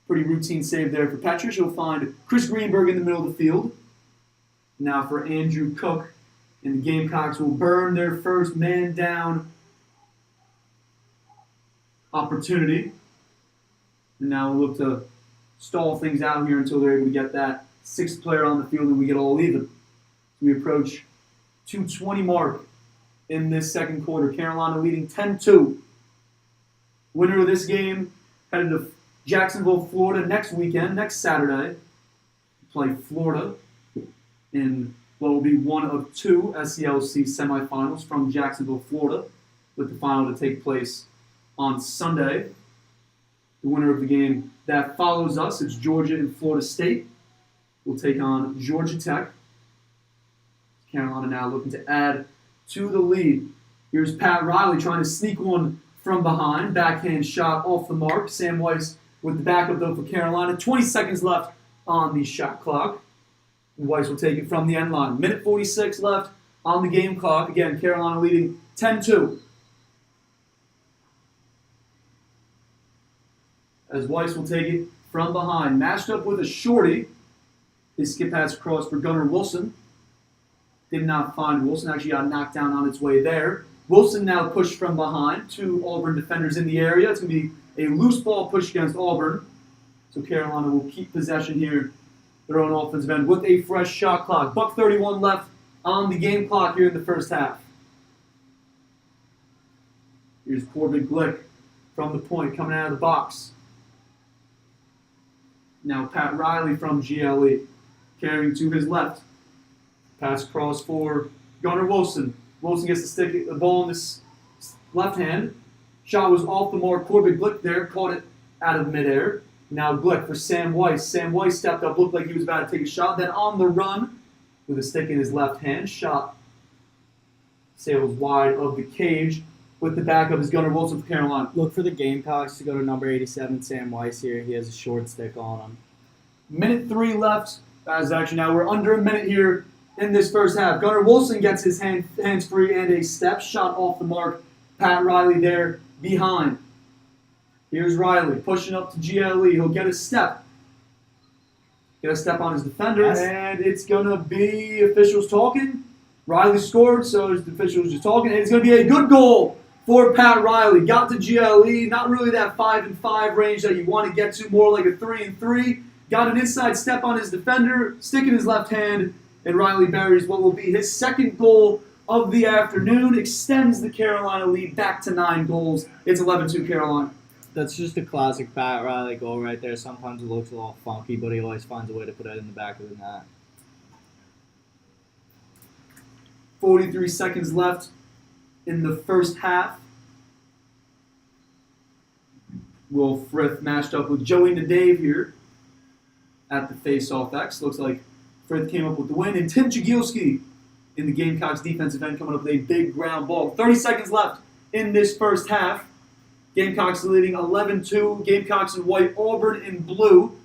Pretty routine save there for Petrich. He'll find Chris Greenberg in the middle of the field. Now for Andrew Cook, and the Gamecocks will burn their first man-down opportunity. And now we'll look to stall things out here until they're able to get that 6th player on the field and we get all even. We approach 2:20 mark in this second quarter. Carolina leading 10-2. Winner of this game headed to Jacksonville, Florida next weekend, next Saturday. Play Florida in what will be one of 2 SELC semifinals from Jacksonville, Florida. with the final to take place on Sunday. The winner of the game that follows us is Georgia and Florida State. Will take on Georgia Tech. Carolina now looking to add to the lead. Here's Pat Riley trying to sneak one from behind. Backhand shot off the mark. Sam Weiss with the backup though for Carolina. 20 seconds left on the shot clock. Weiss will take it from the end line. Minute 46 left on the game clock. Again, Carolina leading 10-2. As Weiss will take it from behind. Matched up with a shorty. His skip pass across for Gunnar Wilson. Did not find Wilson. Actually got knocked down on its way there. Wilson now pushed from behind. Two Auburn defenders in the area. It's going to be a loose ball push against Auburn. So Carolina will keep possession here. Their own offensive end with a fresh shot clock. Buck 31 left on the game clock here in the first half. Here's Corbin Glick from the point coming out of the box. Now Pat Riley from GLE carrying to his left. Pass across for Gunnar Wilson. Wilson gets to stick the ball in his left hand. Shot was off the mark. Corbin Glick there caught it out of midair. Now Glick for Sam Weiss. Sam Weiss stepped up, looked like he was about to take a shot. Then on the run with a stick in his left hand. Shot sails wide of the cage. With the backup is Gunnar Wilson for Carolina. Look for the Gamecocks to go to number 87, Sam Weiss here. He has a short stick on him. Minute 3 left. As actually now we're under a minute here in this first half. Gunnar Wilson gets his hands free and a step shot off the mark. Pat Riley there behind. Here's Riley pushing up to GLE. He'll get a step. Get a step on his defender. Yes. And it's going to be officials talking. Riley scored, so the officials just talking. And it's going to be a good goal for Pat Riley. Got to GLE. Not really that 5-5 range that you want to get to. More like a 3-3. Got an inside step on his defender. Stick in his left hand. And Riley buries what will be his second goal of the afternoon. Extends the Carolina lead back to 9 goals. It's 11-2 Carolina. That's just a classic Pat Riley goal right there. Sometimes it looks a little funky, but he always finds a way to put it in the back of the net. 43 seconds left in the first half. Will Frith matched up with Joey Nadave here at the face-off X. Looks like Frith came up with the win. And Tim Jagielski in the Gamecocks defensive end coming up with a big ground ball. 30 seconds left in this first half. Gamecocks leading 11-2. Gamecocks in white, Auburn in blue.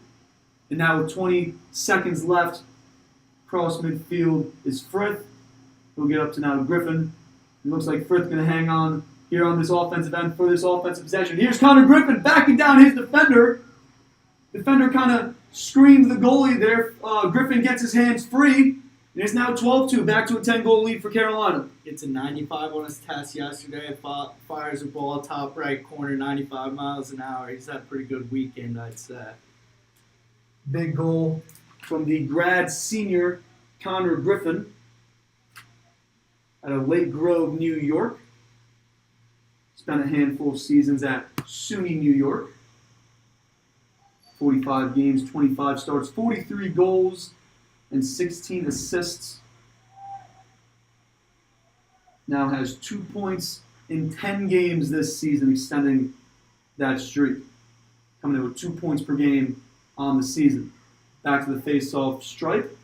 And now with 20 seconds left, across midfield is Frith. He'll get up to now Griffin. It looks like Frith's going to hang on here on this offensive end for this offensive possession. Here's Connor Griffin backing down his defender. Defender kind of screamed the goalie there. Griffin gets his hands free. And it's now 12-2, back to a 10-goal lead for Carolina. It's a 95 on his test yesterday. Fires a ball top right corner, 95 miles an hour. He's had a pretty good weekend, I'd say. Big goal from the grad senior Connor Griffin out of Lake Grove, New York. Spent a handful of seasons at SUNY New York. 45 games, 25 starts, 43 goals, and 16 assists. Now has 2 points in 10 games this season, extending that streak. Coming in with 2 points per game on the season. Back to the face-off stripe.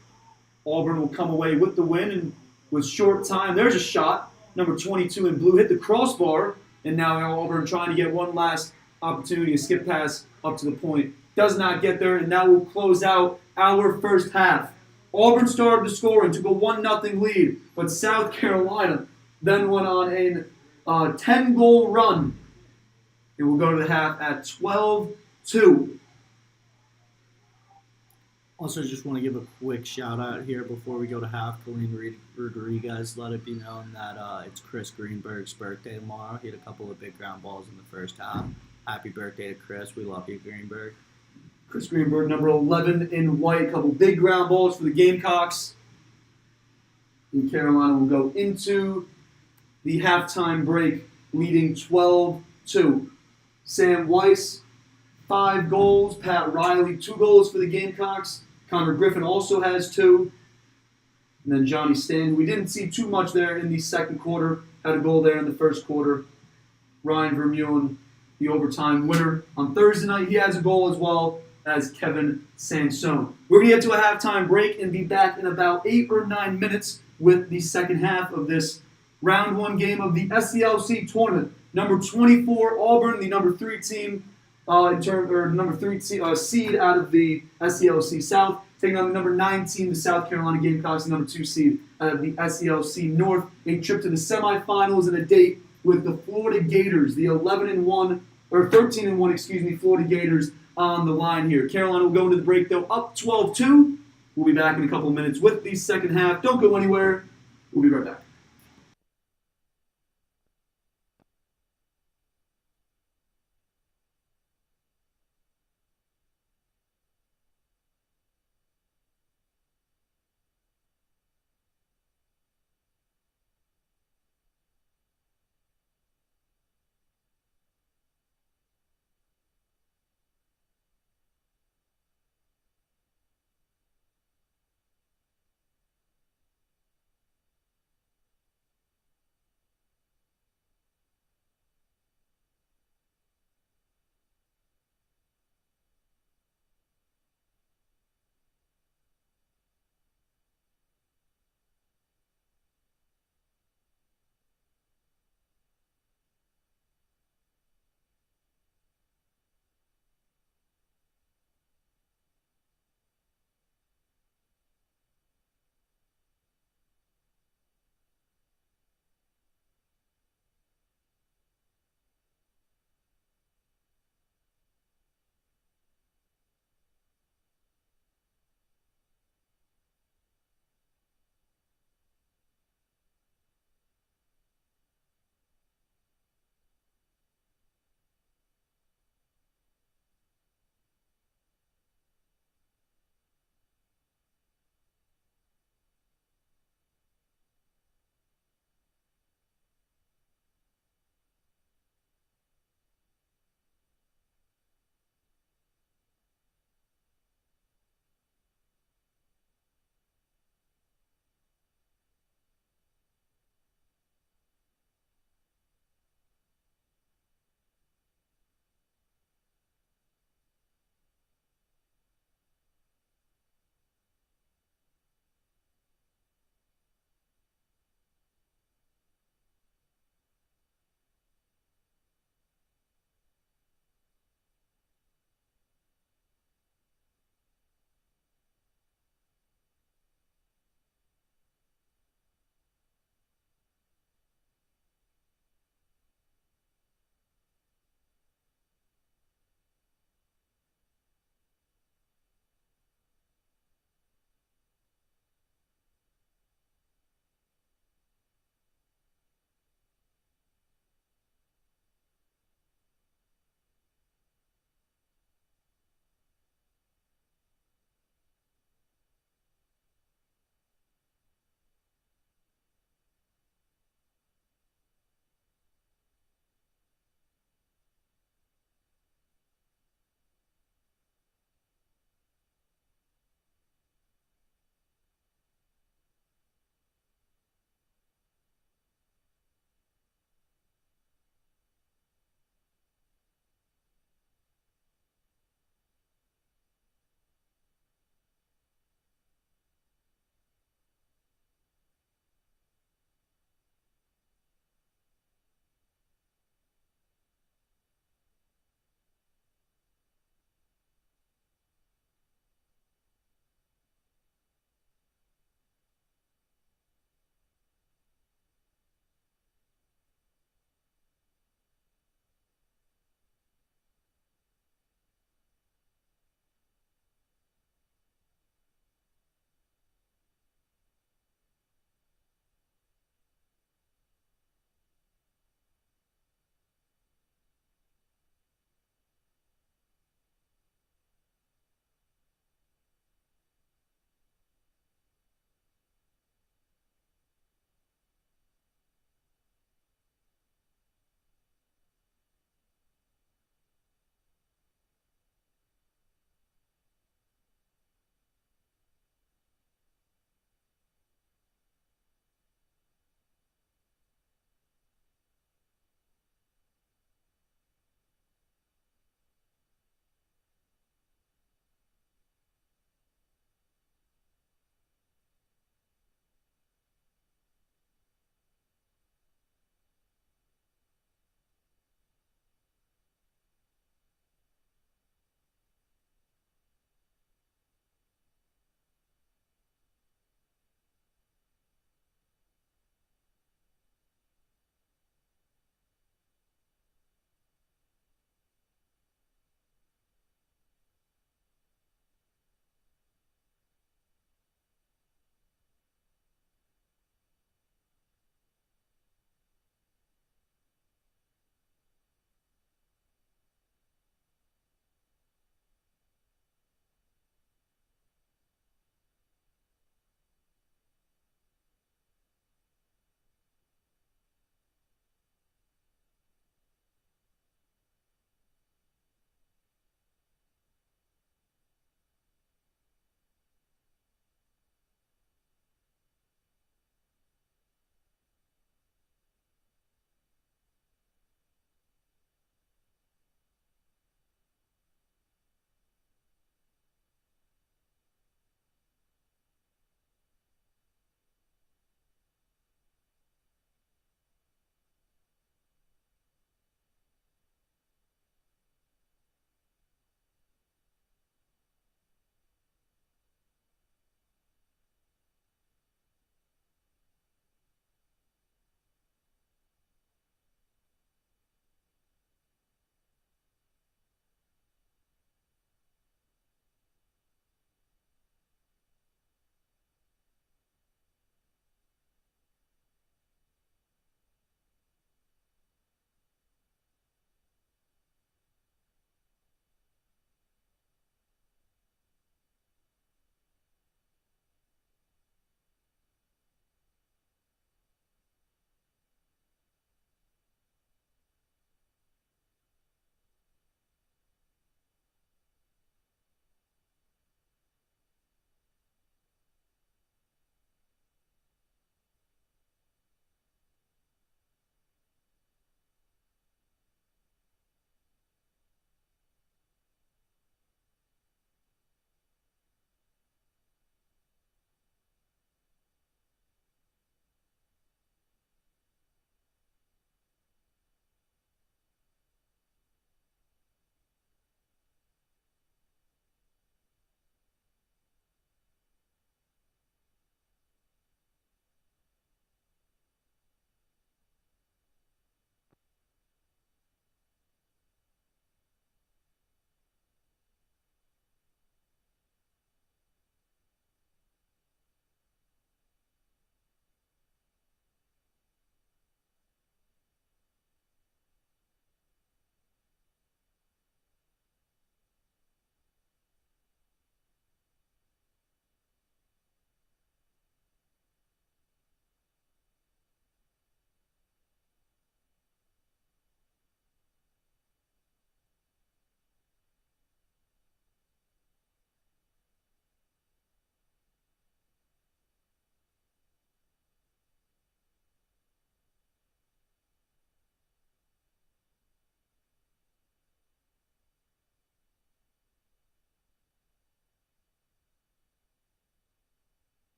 Auburn will come away with the win, and with short time, there's a shot. Number 22 in blue hit the crossbar, and now Auburn trying to get one last opportunity to skip pass up to the point. Does not get there, and now we'll close out our first half. Auburn started the scoring, took a 1-0 lead, but South Carolina then went on a 10-goal run. It will go to the half at 12-2. Also, just want to give a quick shout-out here before we go to half. Colleen Rodriguez let it be known that it's Chris Greenberg's birthday tomorrow. He had a couple of big ground balls in the first half. Happy birthday to Chris. We love you, Greenberg. Chris Greenberg, number 11 in white. A couple big ground balls for the Gamecocks. And Carolina will go into the halftime break, leading 12-2. Sam Weiss, 5 goals. Pat Riley, 2 goals for the Gamecocks. Connor Griffin also has 2. And then Johnny Stanley. We didn't see too much there in the second quarter. Had a goal there in the first quarter. Ryan Vermeulen, the overtime winner. On Thursday night, he has a goal as well as Kevin Sansone. We're going to get to a halftime break and be back in about 8 or 9 minutes with the second half of this round one game of the SCLC tournament. Number 24, Auburn, the number 3 team, number 3 seed out of the SCLC South, taking on the number 9 team, the South Carolina Gamecocks, the number 2 seed out of the SCLC North. A trip to the semifinals and a date with the Florida Gators, the 11-1 or 13-1, excuse me, Florida Gators on the line here. Carolina will go into the break though up 12-2. We'll be back in a couple of minutes with the second half. Don't go anywhere. We'll be right back.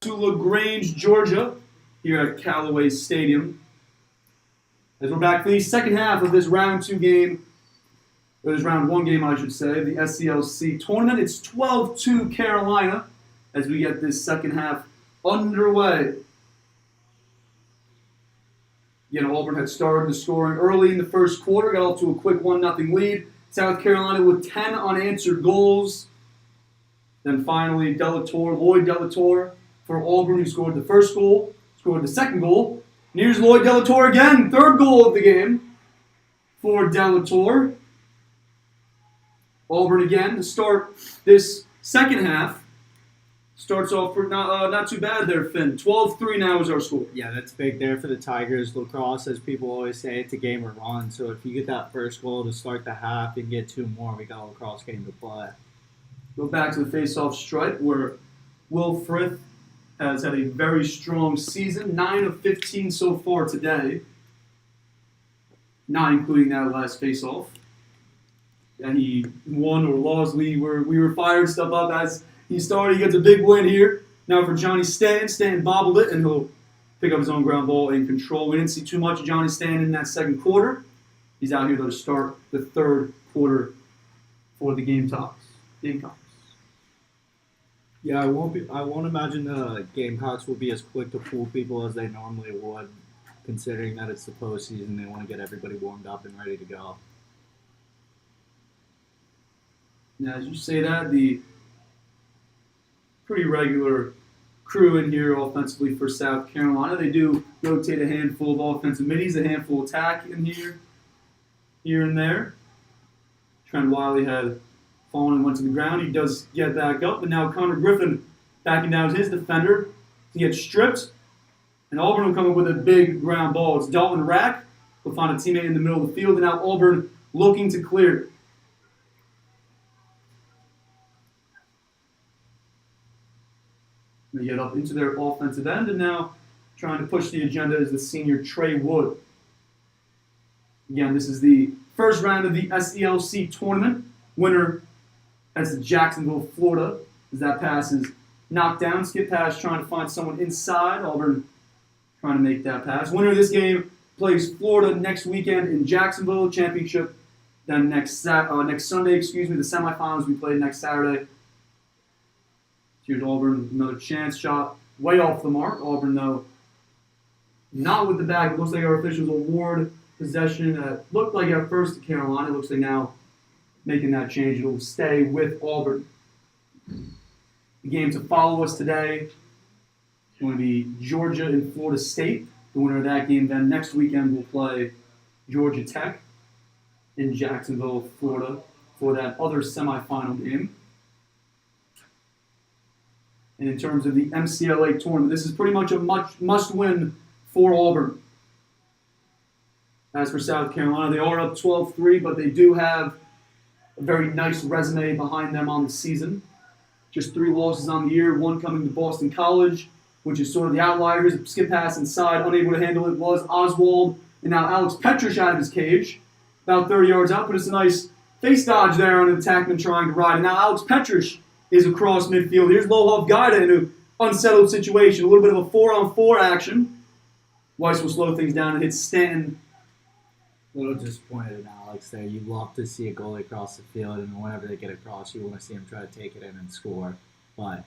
To LaGrange, Georgia, here at Callaway Stadium. As we're back for the second half of this round 2 game, or this round 1 game, I should say, the SCLC tournament. It's 12-2 Carolina as we get this second half underway. Auburn had started the scoring early in the first quarter, got off to a quick 1-0 lead. South Carolina with 10 unanswered goals. Then finally, Lloyd Delator for Auburn, who scored the first goal, scored the second goal. And here's Lloyd Delator again, third goal of the game for Delator. Auburn again to start this second half. Starts off for not too bad there, Finn. 12-3 now is our score. Yeah, that's big there for the Tigers. Lacrosse, as people always say, it's a game of run. So if you get that first goal to start the half and get 2 more, we got a lacrosse game to play. Go back to the face-off stripe where Will Frith has had a very strong season. 9 of 15 so far today. Not including that last face-off. And he won or lost. We were firing stuff up as he started. He gets a big win here. Now for Johnny Stanton. Stanton bobbled it, and he'll pick up his own ground ball in control. We didn't see too much of Johnny Stanton in that second quarter. He's out here, though, to start the third quarter for the Gamecocks. Yeah, I won't imagine the Gamecocks will be as quick to fool people as they normally would, considering that it's the postseason. They want to get everybody warmed up and ready to go. Now, as you say that, the pretty regular crew in here offensively for South Carolina. They do rotate a handful of offensive middies, a handful of tack in here and there. Trent Wiley had fallen and went to the ground. He does get back up, but now Connor Griffin backing down his defender. He gets stripped, and Auburn will come up with a big ground ball. It's Dalton Rack. He'll find a teammate in the middle of the field, and now Auburn looking to clear. They get up into their offensive end, and now trying to push the agenda is the senior Trey Wood. Again, this is the first round of the SELC tournament. Winner, that's Jacksonville, Florida, as that pass is knocked down. Skip pass trying to find someone inside. Auburn trying to make that pass. Winner of this game plays Florida next weekend in Jacksonville. Championship then next Sunday, the semifinals we play next Saturday. Here's Auburn, another chance shot way off the mark. Auburn, though, not with the bag. It looks like our officials award possession that looked like at first to Carolina. It looks like now making that change. It'll stay with Auburn. The game to follow us today is going to be Georgia and Florida State. The winner of that game then next weekend will play Georgia Tech in Jacksonville, Florida for that other semifinal game. And in terms of the MCLA tournament, this is pretty much a must-win for Auburn. As for South Carolina, they are up 12-3, but they do have a very nice resume behind them on the season. Just 3 losses on the year, 1 coming to Boston College, which is sort of the outliers. Skip pass inside, unable to handle it was Oswald. And now Alex Petrish out of his cage, about 30 yards out, but it's a nice face dodge there on an attackman trying to ride. And now Alex Petrish is across midfield. Here's Lohov Gaida in an unsettled situation. A little bit of a 4-on-4 action. Weiss will slow things down and hit Stanton. A little disappointed in Alex there. You love to see a goalie across the field, and whenever they get across, you want to see him try to take it in and score. But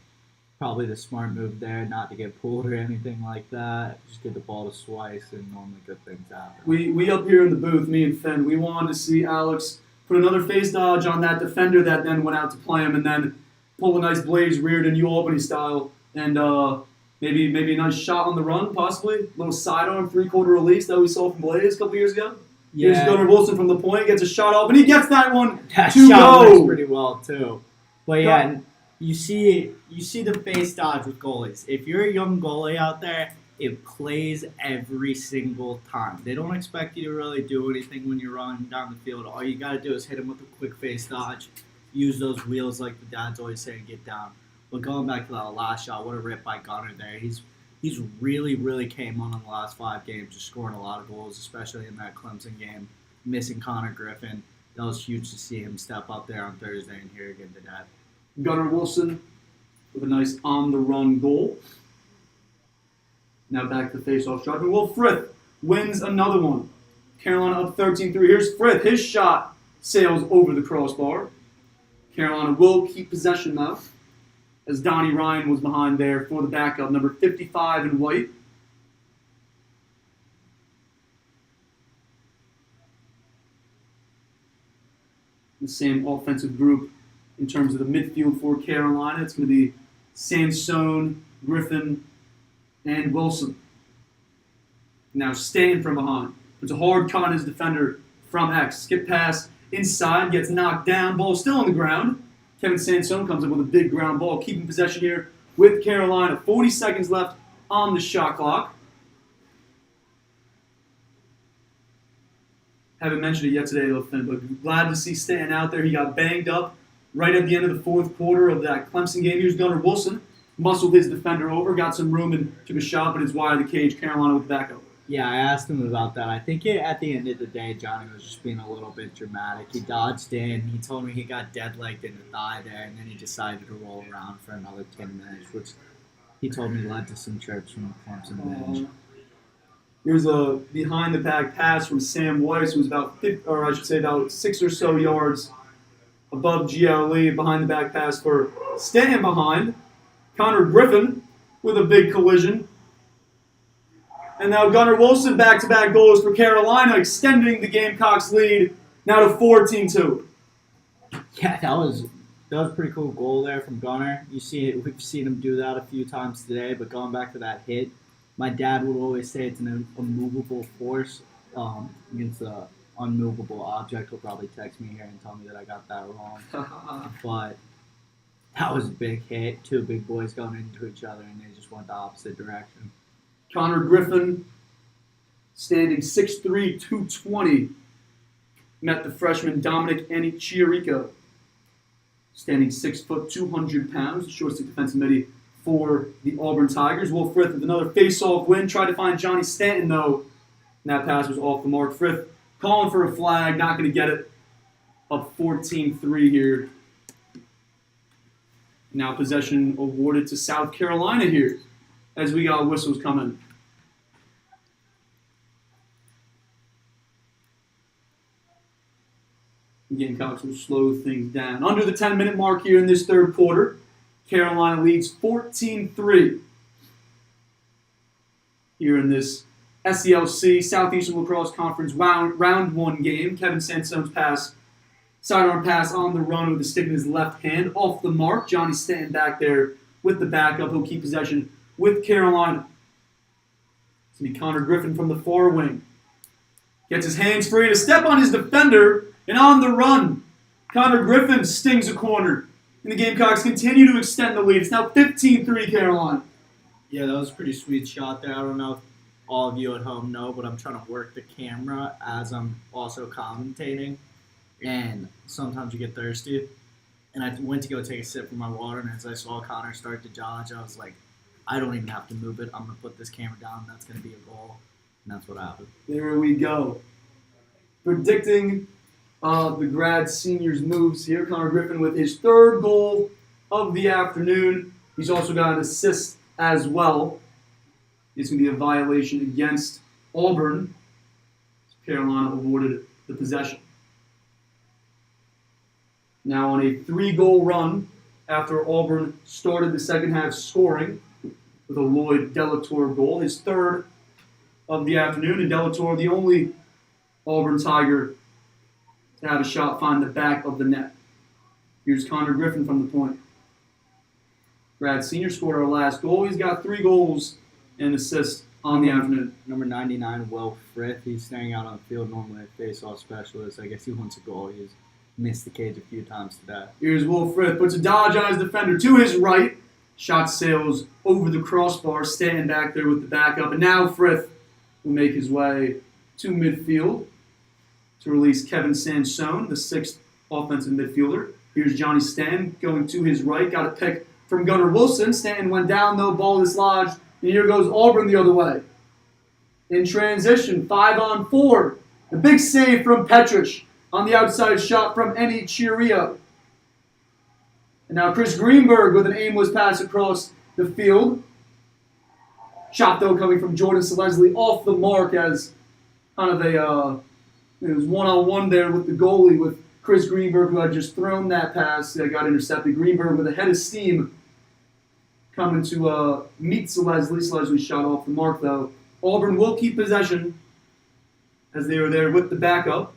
probably the smart move there, not to get pulled or anything like that. Just get the ball to Weiss, and normally good things happen. We up here in the booth, me and Finn, we wanted to see Alex put another face dodge on that defender that then went out to play him, and then pull a nice Blaze Reardon, New Albany style, and maybe a nice shot on the run, possibly. A little sidearm, 3-quarter release that we saw from Blaze a couple years ago. Yeah. Here's Gunnar Wilson from the point, gets a shot off, and he gets that one That to shot go. works pretty well, too. But yeah, you see the face dodge with goalies. If you're a young goalie out there, it plays every single time. They don't expect you to really do anything when you're running down the field. All you got to do is hit him with a quick face dodge. Use those wheels like the dads always say and get down. But going back to that last shot, what a rip by Gunnar there. He's really, really came on in the last 5 games, just scoring a lot of goals, especially in that Clemson game. Missing Connor Griffin. That was huge to see him step up there on Thursday and here again today. Gunnar Wilson with a nice on-the-run goal. Now back to the face-off stripe. And Will Frith wins another one. Carolina up 13-3. Here's Frith. His shot sails over the crossbar. Carolina will keep possession now, as Donnie Ryan was behind there for the backup, number 55 in white. The same offensive group in terms of the midfield for Carolina. It's going to be Sansone, Griffin, and Wilson. Now Stanton from behind. Puts a hard cut on his defender from X. Skip pass inside, gets knocked down. Ball still on the ground. Kevin Sansone comes up with a big ground ball, keeping possession here with Carolina. 40 seconds left on the shot clock. Haven't mentioned it yet today, though, Finn, but glad to see Stanton out there. He got banged up right at the end of the fourth quarter of that Clemson game. Here's Gunnar Wilson. Muscled his defender over, got some room, and took a shot, but it's wide of the cage. Carolina with the backup. Yeah, I asked him about that. I think at the end of the day, Johnny was just being a little bit dramatic. He dodged in. He told me he got dead-legged in the thigh there, and then he decided to roll around for another 10 minutes, which he told me led to some trips from the Clemson bench. Here's a behind-the-back pass from Sam Weiss, who was about 6 or so yards above GLE. Behind-the-back pass for Stanton behind. Connor Griffin with a big collision. And now Gunnar Wilson back-to-back goals for Carolina, extending the Gamecocks lead now to 14-2. Yeah, that was a pretty cool goal there from Gunnar. We've seen him do that a few times today, but going back to that hit, my dad would always say it's an immovable force against an unmovable object. He'll probably text me here and tell me that I got that wrong. But that was a big hit. Two big boys going into each other, and they just went the opposite direction. Connor Griffin, standing 6'3", 220, met the freshman Dominic Chiarico, standing 6 foot, 200 pounds, the short stick defensive midi for the Auburn Tigers. Will Frith with another face-off win. Tried to find Johnny Stanton, though, and that pass was off the mark. Frith calling for a flag, not going to get it. Up 14-3 here. Now possession awarded to South Carolina here, as we got whistles coming. Gamecocks will slow things down. Under the 10-minute mark here in this third quarter, Carolina leads 14-3 here in this SELC, Southeastern Lacrosse Conference round one game. Kevin Sansone's pass, sidearm pass on the run with the stick in his left hand, off the mark. Johnny Stanton back there with the backup. He'll keep possession with Carolina. It's going to be Connor Griffin from the far wing. Gets his hands free to step on his defender, and on the run, Connor Griffin stings a corner. And the Gamecocks continue to extend the lead. It's now 15-3 Carolina. Yeah, that was a pretty sweet shot there. I don't know if all of you at home know, but I'm trying to work the camera as I'm also commentating. And sometimes you get thirsty. And I went to go take a sip from my water, and as I saw Connor start to dodge, I was like, I don't even have to move it. I'm going to put this camera down. That's going to be a goal. And that's what happened. There we go. Predicting the grad seniors' moves here. Connor Griffin with his third goal of the afternoon. He's also got an assist as well. It's going to be a violation against Auburn. Carolina awarded the possession. Now on a 3-goal run after Auburn started the second half scoring with a Lloyd Delator goal, his third of the afternoon. And Delator, the only Auburn Tiger to have a shot find the back of the net. Here's Connor Griffin from the point. Grad senior scored our last goal. He's got 3 goals and assists on the afternoon. Number 99, Will Frith. He's staying out on the field, normally a face-off specialist. I guess he wants a goal. He's missed the cage a few times today. Here's Will Frith. Puts a dodge on his defender to his right. Shot sails over the crossbar, standing back there with the backup. And now Frith will make his way to midfield to release Kevin Sansone, the 6th offensive midfielder. Here's Johnny Stanton going to his right. Got a pick from Gunnar Wilson. Stanton went down, though. Ball dislodged. And here goes Auburn the other way. In transition, 5-on-4. The big save from Petrich on the outside shot from Chiarico. And now Chris Greenberg with an aimless pass across the field. Shot, though, coming from Jordan Selesny off the mark as kind of a, it was one-on-one there with the goalie with Chris Greenberg, who had just thrown that pass that got intercepted. Greenberg with a head of steam coming to meet Selesny. Selesny shot off the mark, though. Auburn will keep possession as they were there with the backup.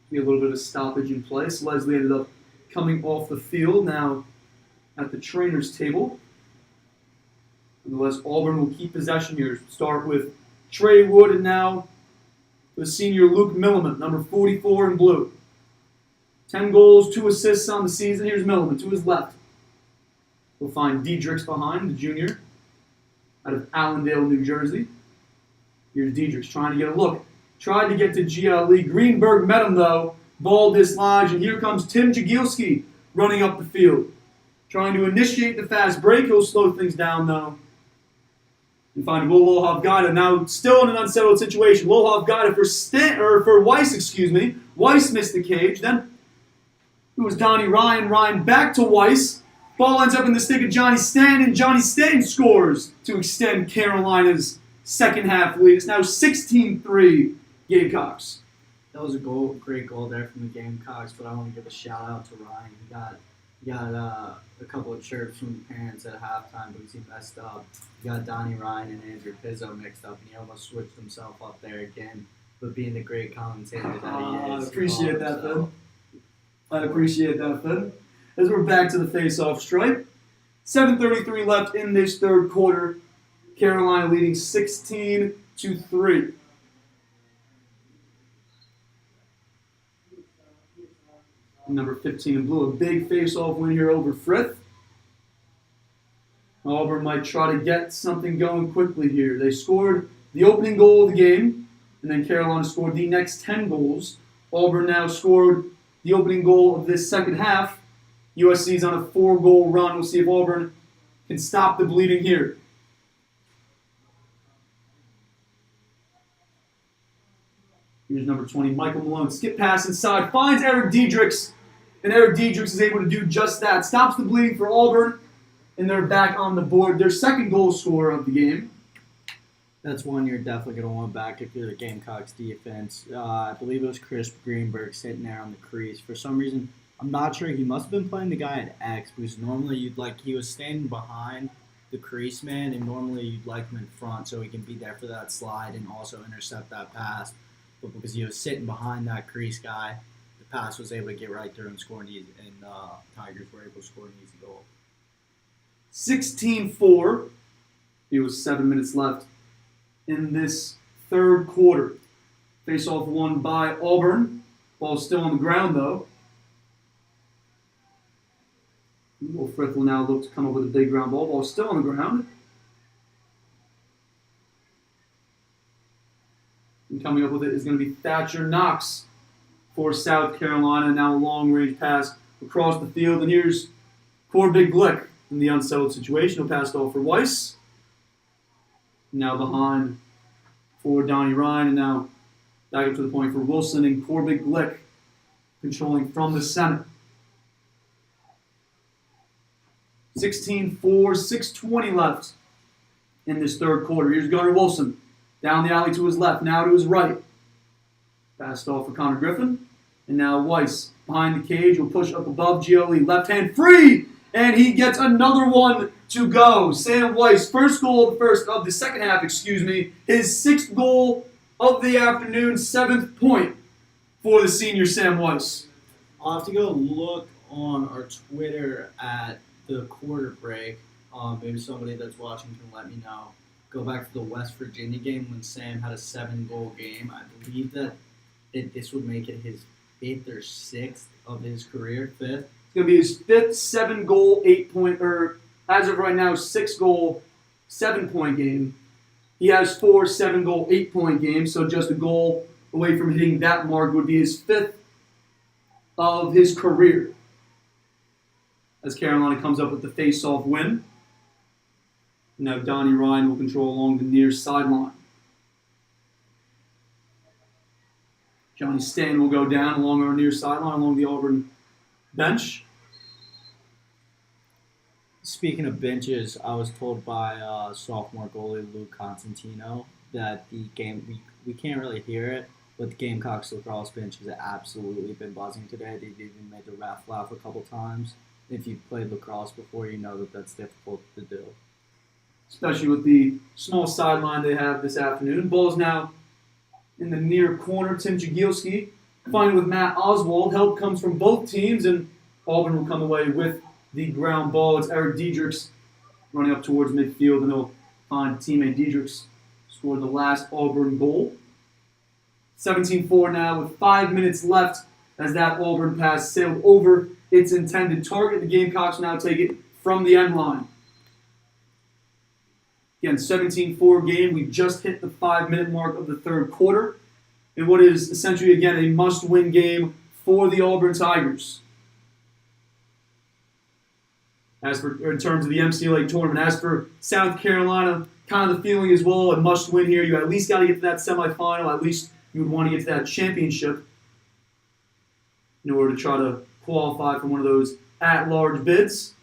Be a little bit of stoppage in play. Selesny ended up coming off the field now at the trainer's table. Nonetheless, Auburn will keep possession here. Start with Trey Wood and now the senior Luke Milliman, number 44 in blue. 10 goals, 2 assists on the season. Here's Milliman to his left. We'll find Diedrichs behind, the junior, out of Allendale, New Jersey. Here's Diedrichs trying to get a look. Tried to get to GLE. Greenberg met him, though. Ball dislodged, and here comes Tim Jagielski running up the field. Trying to initiate the fast break. He'll slow things down, though. And find Will Lohovgada, now still in an unsettled situation. Lohovgada for Weiss, excuse me. Weiss missed the cage. Then it was Donnie Ryan. Ryan back to Weiss. Ball ends up in the stick of Johnny Stanton. Johnny Stanton scores to extend Carolina's second half lead. It's now 16-3 Gamecocks. That was a great goal there from the Gamecocks, but I want to give a shout out to Ryan. He got a couple of chirps from the parents at halftime because he messed up. He got Donnie Ryan and Andrew Pizzo mixed up, and he almost switched himself up there again. But being the great commentator that he is, I appreciate that, Finn. I appreciate that, Finn. As we're back to the face-off stripe, 7:33 left in this third quarter. Carolina leading 16-3. Number 15 in blue, a big face-off win here over Frith. Auburn might try to get something going quickly here. They scored the opening goal of the game, and then Carolina scored the next 10 goals. Auburn now scored the opening goal of this second half. USC's on a 4-goal run. We'll see if Auburn can stop the bleeding here. Here's number 20, Michael Malone. Skip pass inside, finds Eric Diedrichs, and Eric Diedrichs is able to do just that. Stops the bleeding for Auburn, and they're back on the board. Their second goal scorer of the game. That's one you're definitely going to want back if you're the Gamecocks defense. I believe it was Chris Greenberg sitting there on the crease. For some reason, I'm not sure. He must have been playing the guy at X because normally he was standing behind the crease man, and normally you'd like him in front so he can be there for that slide and also intercept that pass. But because he was sitting behind that crease guy, the pass was able to get right through and score an easy, and Tigers were able to score an easy goal. 16-4. It was 7 minutes left in this third quarter. Face-off won by Auburn. Ball still on the ground, though. Will Frith will now look to come up with a big ground ball. Ball still on the ground. And coming up with it is going to be Thatcher Knox for South Carolina. Now a long-range pass across the field. And here's Corbin Glick in the unsettled situation. He'll pass it off for Weiss. Now behind for Donnie Ryan. And now back up to the point for Wilson and Corbin Glick controlling from the center. 16-4, 6:20 left in this third quarter. Here's Gunnar Wilson. Down the alley to his left, now to his right. Passed off for Connor Griffin. And now Weiss behind the cage will push up above GLE. Left hand free! And he gets another one to go. Sam Weiss, first goal of the second half, his sixth goal of the afternoon, 7th point for the senior Sam Weiss. I'll have to go look on our Twitter at the quarter break. Maybe somebody that's watching can let me know. Go back to the West Virginia game when Sam had a 7-goal game. I believe that this would make it his 5th or 6th of his career. 5th. It's going to be his 5th 7-goal, 8-point, or as of right now, 6-goal, 7-point game. He has 4 7-goal, 8-point games, so just a goal away from hitting that mark would be his 5th of his career. As Carolina comes up with the face-off win. Now Donnie Ryan will control along the near sideline. Johnny Stanton will go down along our near sideline, along the Auburn bench. speaking of benches, I was told by sophomore goalie Luke Constantino that the game we can't really hear it, but the Gamecocks lacrosse bench has absolutely been buzzing today. They've even made the ref laugh a couple times. If you've played lacrosse before, you know that that's difficult to do. Especially with the small sideline they have this afternoon. Ball's now in the near corner. Tim Jagielski fighting with Matt Oswald. Help comes from both teams, and Auburn will come away with the ground ball. It's Eric Diedrichs running up towards midfield, and he'll find teammate Diedrichs scored the last Auburn goal. 17-4 now with 5 minutes left as that Auburn pass sailed over its intended target. The Gamecocks now take it from the end line. Again, 17-4 game. We've just hit the 5-minute mark of the third quarter in what is essentially, again, a must-win game for the Auburn Tigers. As for in terms of the MCLA tournament, as for South Carolina, kind of the feeling as well, a must-win here. You at least got to get to that semifinal. At least you would want to get to that championship in order to try to qualify for one of those at-large bids.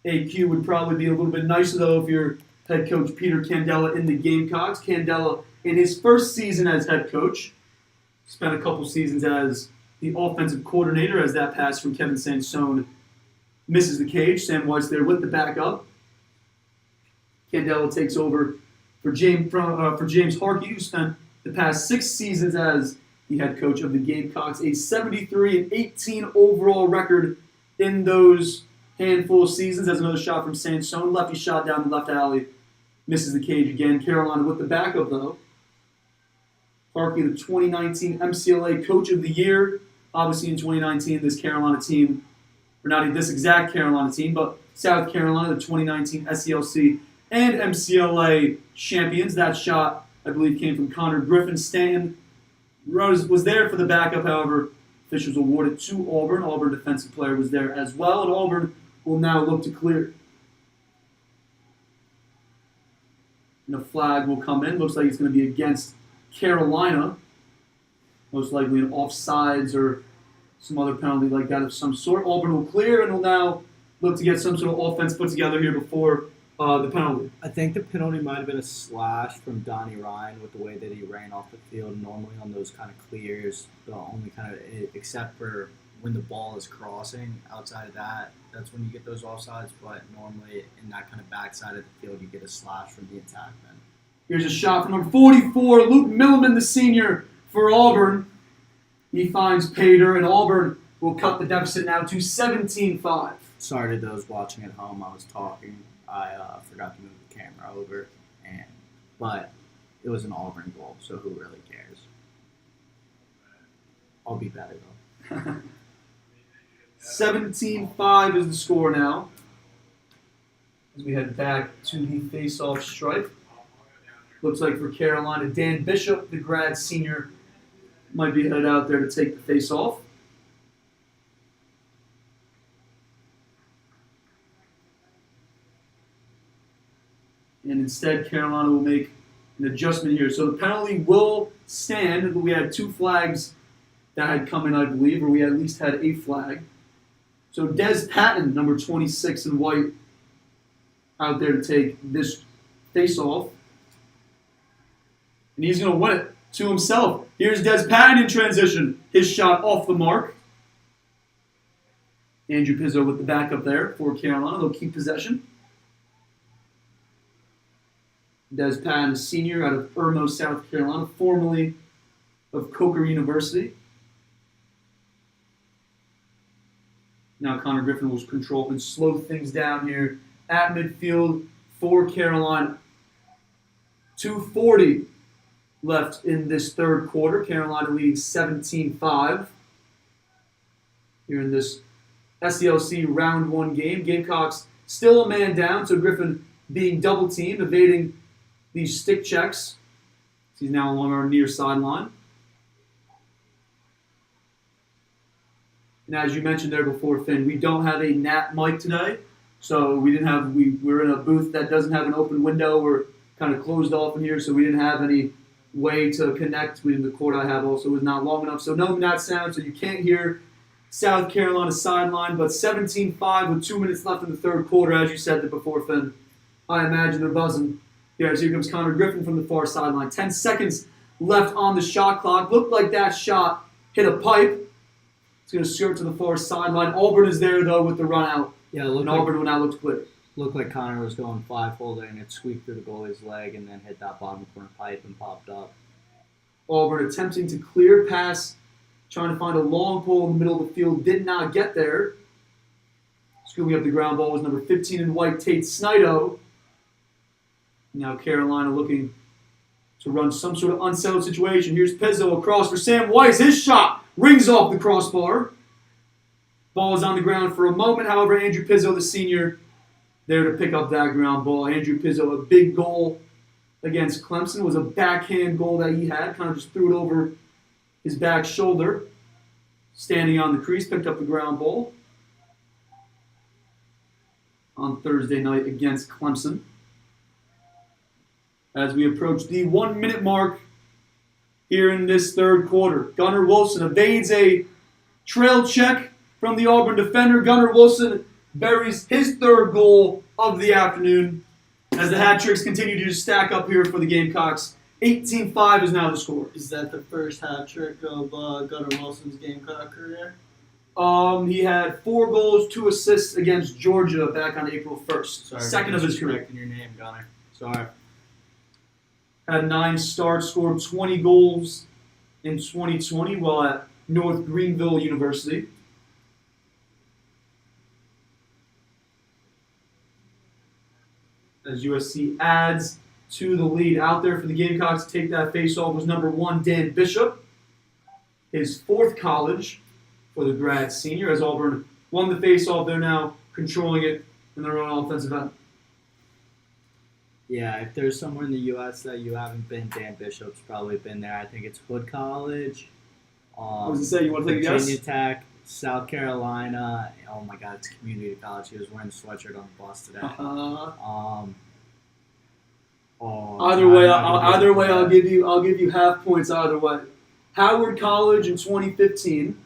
AQ would probably be a little bit nicer, though, if you're head coach Peter Candela in the Gamecocks. Candela, in his first season as head coach, spent a couple seasons as the offensive coordinator as that pass from Kevin Sansone misses the cage. Sam White's there with the backup. Candela takes over for James Harkey, who spent the past 6 seasons as the head coach of the Gamecocks. A 73-18 overall record in those handful of seasons. That's another shot from Sansone. Lefty shot down the left alley. Misses the cage again. Carolina with the backup, though. Harkey, the 2019 MCLA Coach of the Year. Obviously, in 2019, this Carolina team, or not this exact Carolina team, but South Carolina, the 2019 SELC and MCLA champions. That shot, I believe, came from Connor Griffin. Stanton was there for the backup, however, officials awarded to Auburn. Auburn defensive player was there as well, and Auburn will now look to clear. And a flag will come in. Looks like it's going to be against Carolina. Most likely an offsides or some other penalty like that of some sort. Auburn will clear and will now look to get some sort of offense put together here before the penalty. I think the penalty might have been a slash from Donnie Ryan with the way that he ran off the field. Normally on those kind of clears, the only kind of, except for when the ball is crossing, outside of that, that's when you get those offsides. But normally in that kind of backside of the field, you get a slash from the attackman. Here's a shot from number 44, Luke Milliman, the senior for Auburn. He finds Pater, and Auburn will cut the deficit now to 17-5. Sorry to those watching at home. I was talking. I forgot to move the camera over, but it was an Auburn goal, so who really cares? I'll be better, though. 17-5 is the score now. As we head back to the face-off stripe. Looks like for Carolina, Dan Bishop, the grad senior, might be headed out there to take the face-off. And instead, Carolina will make an adjustment here. So the penalty will stand. We had 2 flags that had come in, I believe, or we at least had a flag. So Des Patton, number 26 in white, out there to take this face-off. And he's going to win it to himself. Here's Des Patton in transition. His shot off the mark. Andrew Pizzo with the backup there for Carolina. They'll keep possession. Des Patton, a senior out of Irmo, South Carolina, formerly of Coker University. Now Connor Griffin will control and slow things down here at midfield for Carolina. 2:40 left in this third quarter. Carolina leading 17-5 here in this SELC round 1 game. Gamecocks still a man down, so Griffin being double teamed, evading these stick checks. He's now along our near sideline. And as you mentioned there before, Finn, we don't have a Nat mic today. So we're in a booth that doesn't have an open window. We're kind of closed off in here, so we didn't have any way to connect. The cord I have also was not long enough. So no Nat sound, so you can't hear South Carolina sideline, but 17-5 with 2 minutes left in the third quarter, as you said before, Finn. I imagine they're buzzing. Here comes Connor Griffin from the far sideline. 10 seconds left on the shot clock. Looked like that shot hit a pipe. It's going to skirt to the far sideline. Auburn is there, though, with the run out. Yeah, Auburn now looks clear. Looked like Connor was going five-holder, and it squeaked through the goalie's leg and then hit that bottom corner pipe and popped up. Auburn attempting to clear pass, trying to find a long pole in the middle of the field. Did not get there. Scooping up the ground ball was number 15 in white, Tate Snido. Now Carolina looking to run some sort of unsettled situation. Here's Pizzo across for Sam Weiss. His shot rings off the crossbar. Ball is on the ground for a moment. However, Andrew Pizzo, the senior, there to pick up that ground ball. Andrew Pizzo, a big goal against Clemson, was a backhand goal that he had. Kind of just threw it over his back shoulder. Standing on the crease, picked up the ground ball on Thursday night against Clemson. As we approach the 1 minute mark here in this third quarter, Gunnar Wilson evades a trail check from the Auburn defender. Gunnar Wilson buries his third goal of the afternoon as the hat tricks continue to stack up here for the Gamecocks. 18-5 is now the score. Is that the first hat trick of Gunnar Wilson's Gamecock career? He had 4 goals, 2 assists against Georgia back on April 1st. Sorry, second of his career. Correcting your name, Gunnar. Sorry. Had 9 starts, scored 20 goals in 2020 while at North Greenville University. As USC adds to the lead. Out there for the Gamecocks to take that face-off was number 1, Dan Bishop. His 4th college for the grad senior. As Auburn won the face-off, they're now controlling it in their own offensive end. Yeah, if there's somewhere in the U.S. that you haven't been, Dan Bishop's probably been there. I think it's Hood College. What was it say? You want to take a guess? Virginia Tech, South Carolina. Oh my God, it's community college. He was wearing the sweatshirt on the bus today. Either way, I'll give you half points. Either way, Howard College in 2015,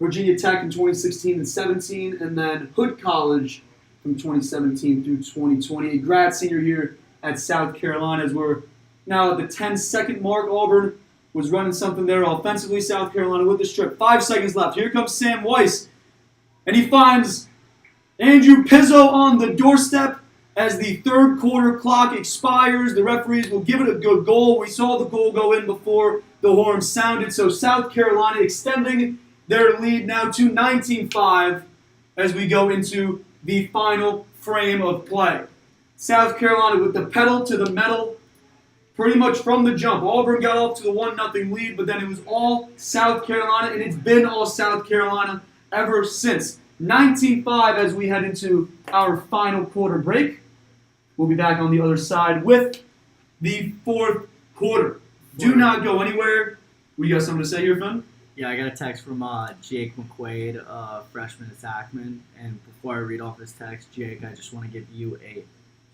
Virginia Tech in 2016 and 17, and then Hood College from 2017 through 2020. A grad senior here at South Carolina. As we're now at the 10-second mark, Auburn was running something there offensively. South Carolina with the strip. 5 seconds left. Here comes Sam Weiss, and he finds Andrew Pizzo on the doorstep. As the third quarter clock expires, the referees will give it a good goal. We saw the goal go in before the horn sounded. So South Carolina extending their lead now to 19-5 as we go into the final frame of play. South Carolina with the pedal to the metal pretty much from the jump. Auburn got off to the 1-0 lead, but then it was all South Carolina, and it's been all South Carolina ever since. 19-5 as we head into our final quarter break. We'll be back on the other side with the fourth quarter. Do not go anywhere. We got something to say here, Finn? Yeah, I got a text from Jake McQuaid, freshman attackman. And before I read off this text, Jake, I just want to give you a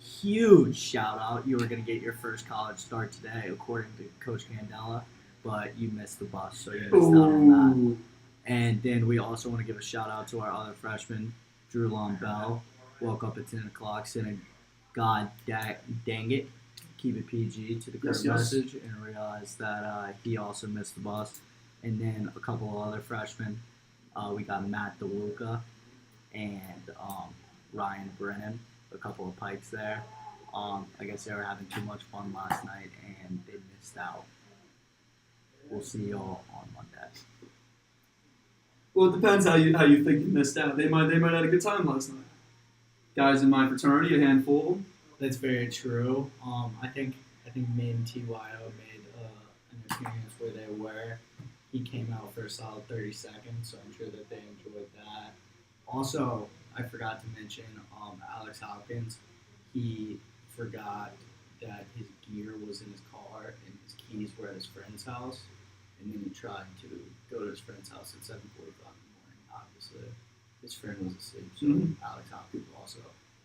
huge shout-out. You were going to get your first college start today, according to Coach Candela, but you missed the bus, so you missed out on that. And then we also want to give a shout-out to our other freshman, Drew Long Bell. Woke up at 10 o'clock saying, God dang it, keep it PG to the current message, and realized that he also missed the bus. And then a couple of other freshmen. We got Matt DeLuca and Ryan Brennan, a couple of pikes there. I guess they were having too much fun last night, and they missed out. We'll see y'all on Monday. Well, it depends how you think you missed out. They might have had a good time last night. Guys in my fraternity, a handful of them. That's very true. I think me and TYO made an appearance where they were. He came out for a solid 30 seconds, so I'm sure that they enjoyed that. Also, I forgot to mention Alex Hopkins. He forgot that his gear was in his car and his keys were at his friend's house. And then he tried to go to his friend's house at 7:45 in the morning. Obviously, his friend was asleep, so Alex Hopkins also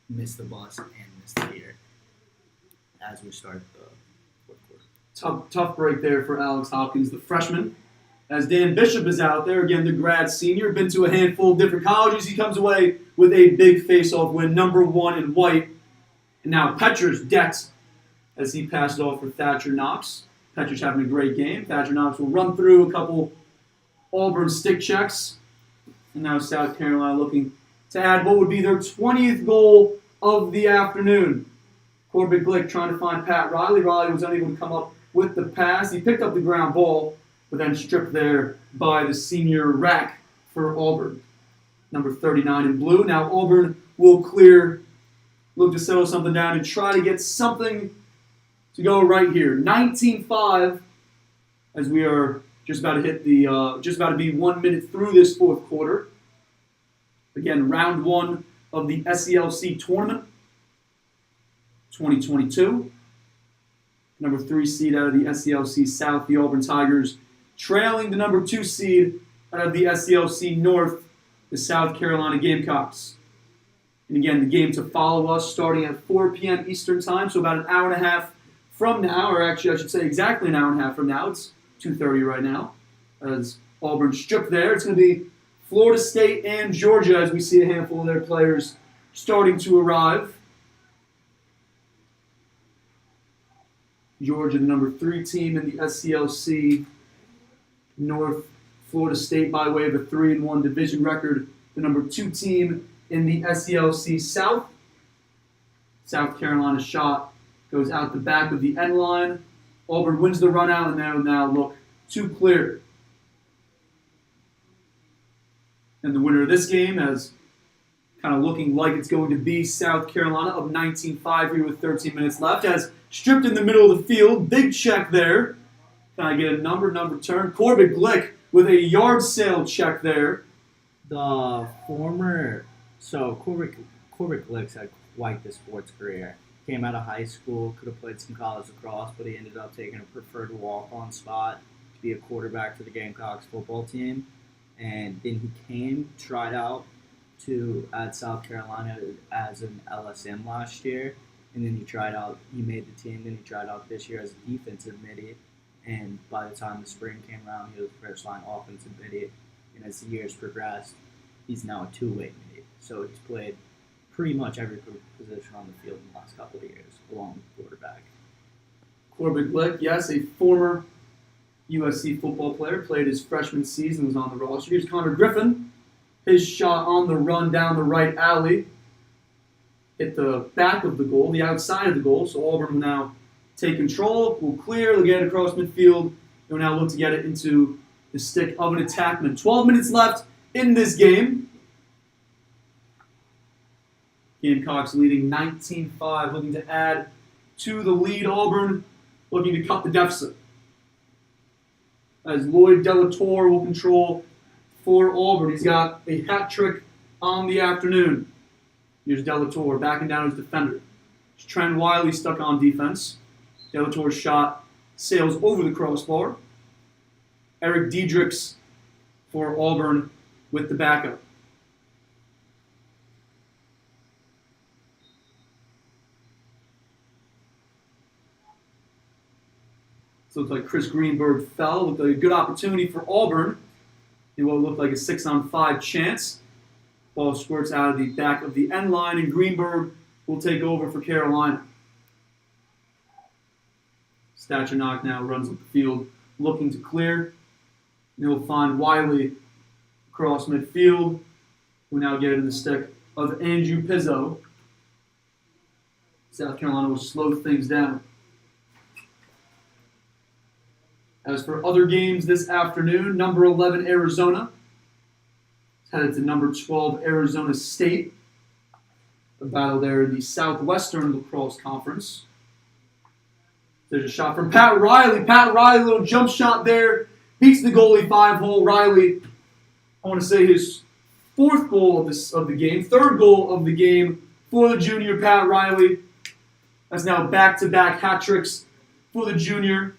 missed the bus and missed the gear as we start the fourth quarter. Tough break there for Alex Hopkins, the freshman As Dan Bishop is out there, again, the grad senior, been to a handful of different colleges. He comes away with a big face-off win, number 1 in white. And now Petra's decked as he passes off for Thatcher Knox. Petra's having a great game. Thatcher Knox will run through a couple Auburn stick checks. And now South Carolina looking to add what would be their 20th goal of the afternoon. Corbett Glick trying to find Pat Riley. Riley was unable to come up with the pass. He picked up the ground ball, but then stripped there by the senior Rack for Auburn. Number 39 in blue. Now Auburn will clear, look to settle something down and try to get something to go right here. 19-5 as we are just about to hit the, just about to be 1 minute through this fourth quarter. Again, round 1 of the SELC tournament, 2022. Number 3 seed out of the SELC South, the Auburn Tigers, trailing the number 2 seed out of the SELC North, the South Carolina Gamecocks. And again, the game to follow us starting at 4 p.m. Eastern Time, so about an hour and a half from now, or actually I should say exactly an hour and a half from now. It's 2:30 right now as Auburn stripped there. It's going to be Florida State and Georgia as we see a handful of their players starting to arrive. Georgia, the number 3 team in the SCLC North. Florida State, by way of a 3-1 division record, the number 2 team in the SCLC South. South Carolina's shot goes out the back of the end line. Auburn wins the run out, and now look to clear. And the winner of this game, as kind of looking like it's going to be South Carolina, up 19-5 here with 13 minutes left, has stripped in the middle of the field. Big check there. Can I get a number turn? Corbett Glick with a yard sale check there. The former, so Corbett Glick's had quite the sports career. Came out of high school, could have played some college lacrosse, but he ended up taking a preferred walk-on spot to be a quarterback for the Gamecocks football team. And then he tried out at South Carolina as an LSM last year. And then he made the team, then he tried out this year as a defensive midi. And by the time the spring came around, he was the first-line offensive midi. And as the years progressed, he's now a two-way midi. So he's played pretty much every position on the field in the last couple of years, along with the quarterback. Corbett Glick, yes, a former USC football player, played his freshman season, was on the roster. Here's Connor Griffin. His shot on the run down the right alley hit the back of the goal, the outside of the goal. So Auburn will now take control, will clear, they'll get it across midfield. They'll now look to get it into the stick of an attackman. 12 minutes left in this game. Gamecocks leading 19-5, looking to add to the lead. Auburn looking to cut the deficit. As Lloyd Delatorre will control for Auburn. He's got a hat trick on the afternoon. Here's Delatorre backing down his defender. Trent Wiley stuck on defense. Delatorre's shot sails over the crossbar. Eric Diedrichs for Auburn with the backup. So it looked like Chris Greenberg fell. Looked like a good opportunity for Auburn in what looked like a 6-on-5 chance. Ball squirts out of the back of the end line, and Greenberg will take over for Carolina. Stachernok now runs up the field looking to clear. He'll find Wiley across midfield, who now get it in the stick of Andrew Pizzo. South Carolina will slow things down. As for other games this afternoon, number 11 Arizona is headed to number 12 Arizona State. The battle there in the Southwestern Lacrosse Conference. There's a shot from Pat Riley. Pat Riley, little jump shot there. Beats the goalie 5-hole. Riley, I want to say his 4th goal of the game. 3rd goal of the game for the junior Pat Riley. That's now back-to-back hat tricks for the junior.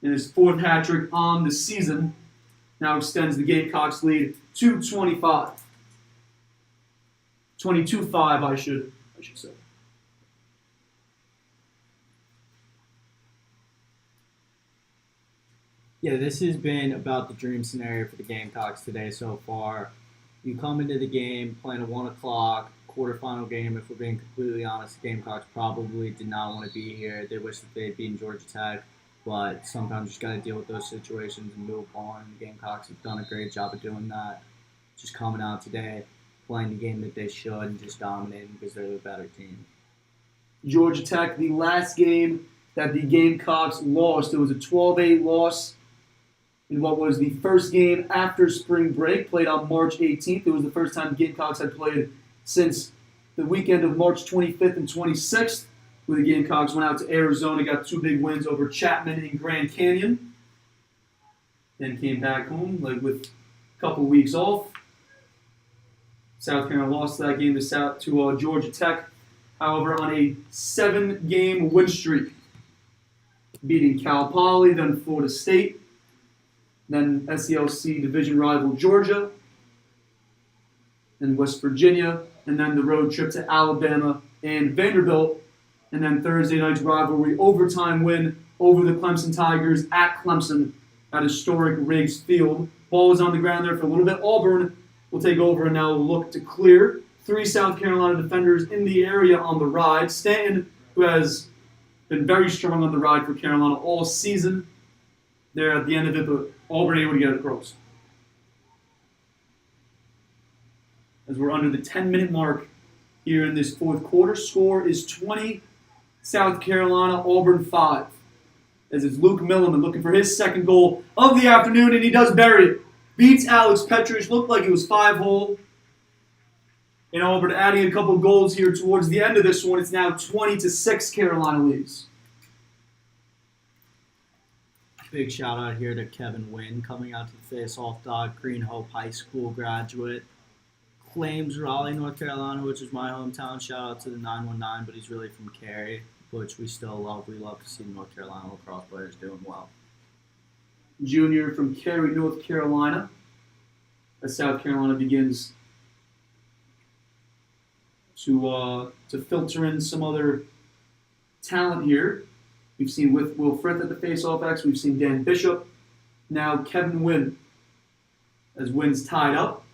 And his 4th hat trick on the season now extends the Gamecocks lead to 25. 22-5, I should say. Yeah, this has been about the dream scenario for the Gamecocks today so far. You come into the game playing a 1 o'clock quarterfinal game. If we're being completely honest, the Gamecocks probably did not want to be here. They wish that they had beaten Georgia Tech, but sometimes you just got to deal with those situations and move on. The Gamecocks have done a great job of doing that. Just coming out today, playing the game that they should, and just dominating because they're the better team. Georgia Tech, the last game that the Gamecocks lost, it was a 12-8 loss in what was the first game after spring break, played on March 18th. It was the first time the Gamecocks had played since the weekend of March 25th and 26th, where the Gamecocks went out to Arizona, got 2 big wins over Chapman and Grand Canyon, then came back home with a couple weeks off. South Carolina lost that game to Georgia Tech, however, on a 7-game win streak, beating Cal Poly, then Florida State, then SELC division rival Georgia, then West Virginia, and then the road trip to Alabama and Vanderbilt, and then Thursday night's rivalry overtime win over the Clemson Tigers at Clemson at historic Riggs Field. Ball was on the ground there for a little bit. Auburn will take over and now look to clear. 3 South Carolina defenders in the area on the ride. Stanton, who has been very strong on the ride for Carolina all season, there at the end of it, but Auburn able to get it across. As we're under the 10-minute mark here in this fourth quarter, score is 20, South Carolina, Auburn 5. As it's Luke Milliman looking for his second goal of the afternoon, and he does bury it. Beats Alex Petrich, looked like it was 5-hole. And Auburn adding a couple goals here towards the end of this one. It's now 20-6 Carolina leads. Big shout out here to Kevin Wynn coming out to the face-off dog, Green Hope High School graduate. Claims Raleigh, North Carolina, which is my hometown. Shout out to the 919, but he's really from Cary, which we still love. We love to see North Carolina lacrosse players doing well. Junior from Cary, North Carolina, as South Carolina begins to filter in some other talent here. We've seen with Will Frith at the face-off X. We've seen Dan Bishop. Now Kevin Wynn, as Wynn's tied up.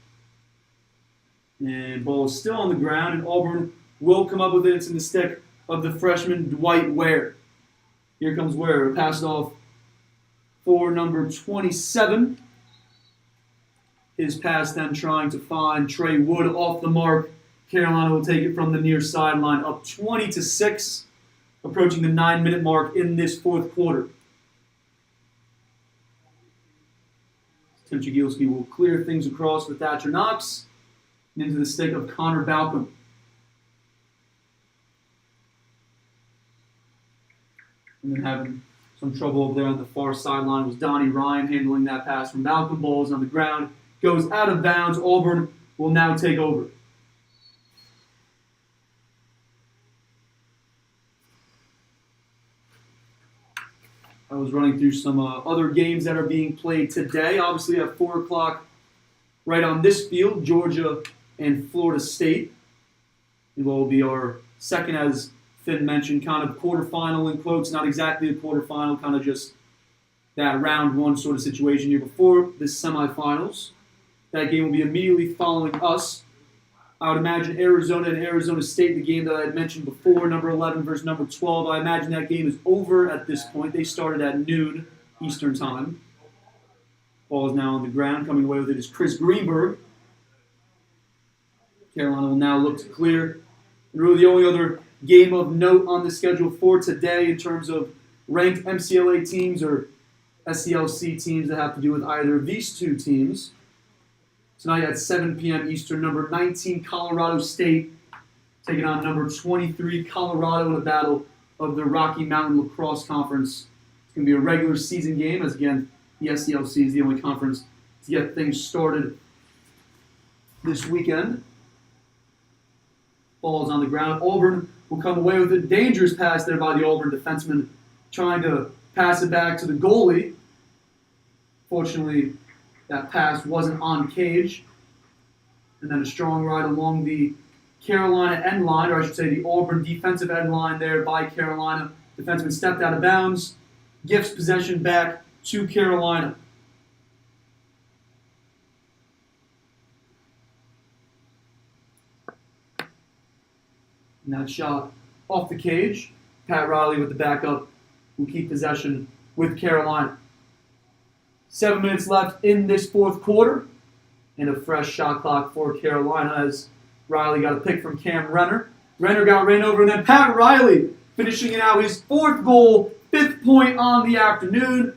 And ball is still on the ground, and Auburn will come up with it. It's in the stick of the freshman Dwight Ware. Here comes Ware, passed off for number 27. His pass then trying to find Trey Wood off the mark. Carolina will take it from the near sideline, up 20-6, approaching the 9-minute mark in this fourth quarter. Tim Chigilski will clear things across with Thatcher Knox and into the stick of Connor Balcom. And then having some trouble over there on the far sideline was Donnie Ryan handling that pass from Balcom. Ball is on the ground, goes out of bounds. Auburn will now take over. I was running through some other games that are being played today. Obviously at 4 o'clock right on this field, Georgia and Florida State. It will be our second, as Finn mentioned, kind of quarterfinal in quotes. Not exactly a quarterfinal, kind of just that round one sort of situation here before the semifinals. That game will be immediately following us. I would imagine Arizona and Arizona State, the game that I had mentioned before, number 11 versus number 12. I imagine that game is over at this point. They started at noon Eastern time. Ball is now on the ground. Coming away with it is Chris Greenberg. Carolina will now look to clear. And really the only other game of note on the schedule for today in terms of ranked MCLA teams or SELC teams that have to do with either of these two teams. Tonight at 7 p.m. Eastern, number 19 Colorado State taking on number 23 Colorado in a battle of the Rocky Mountain Lacrosse Conference. It's going to be a regular season game, as again, the SELC is the only conference to get things started this weekend. Ball is on the ground. Auburn will come away with a dangerous pass there by the Auburn defenseman, trying to pass it back to the goalie. Fortunately, that pass wasn't on cage. And then a strong ride along the Carolina end line, or I should say the Auburn defensive end line there by Carolina. Defenseman stepped out of bounds, gifts possession back to Carolina. And that shot off the cage. Pat Riley with the backup will keep possession with Carolina. 7 minutes left in this fourth quarter. And a fresh shot clock for Carolina as Riley got a pick from Cam Renner. Renner got ran over, and then Pat Riley finishing it out, his fourth goal, 5th point on the afternoon.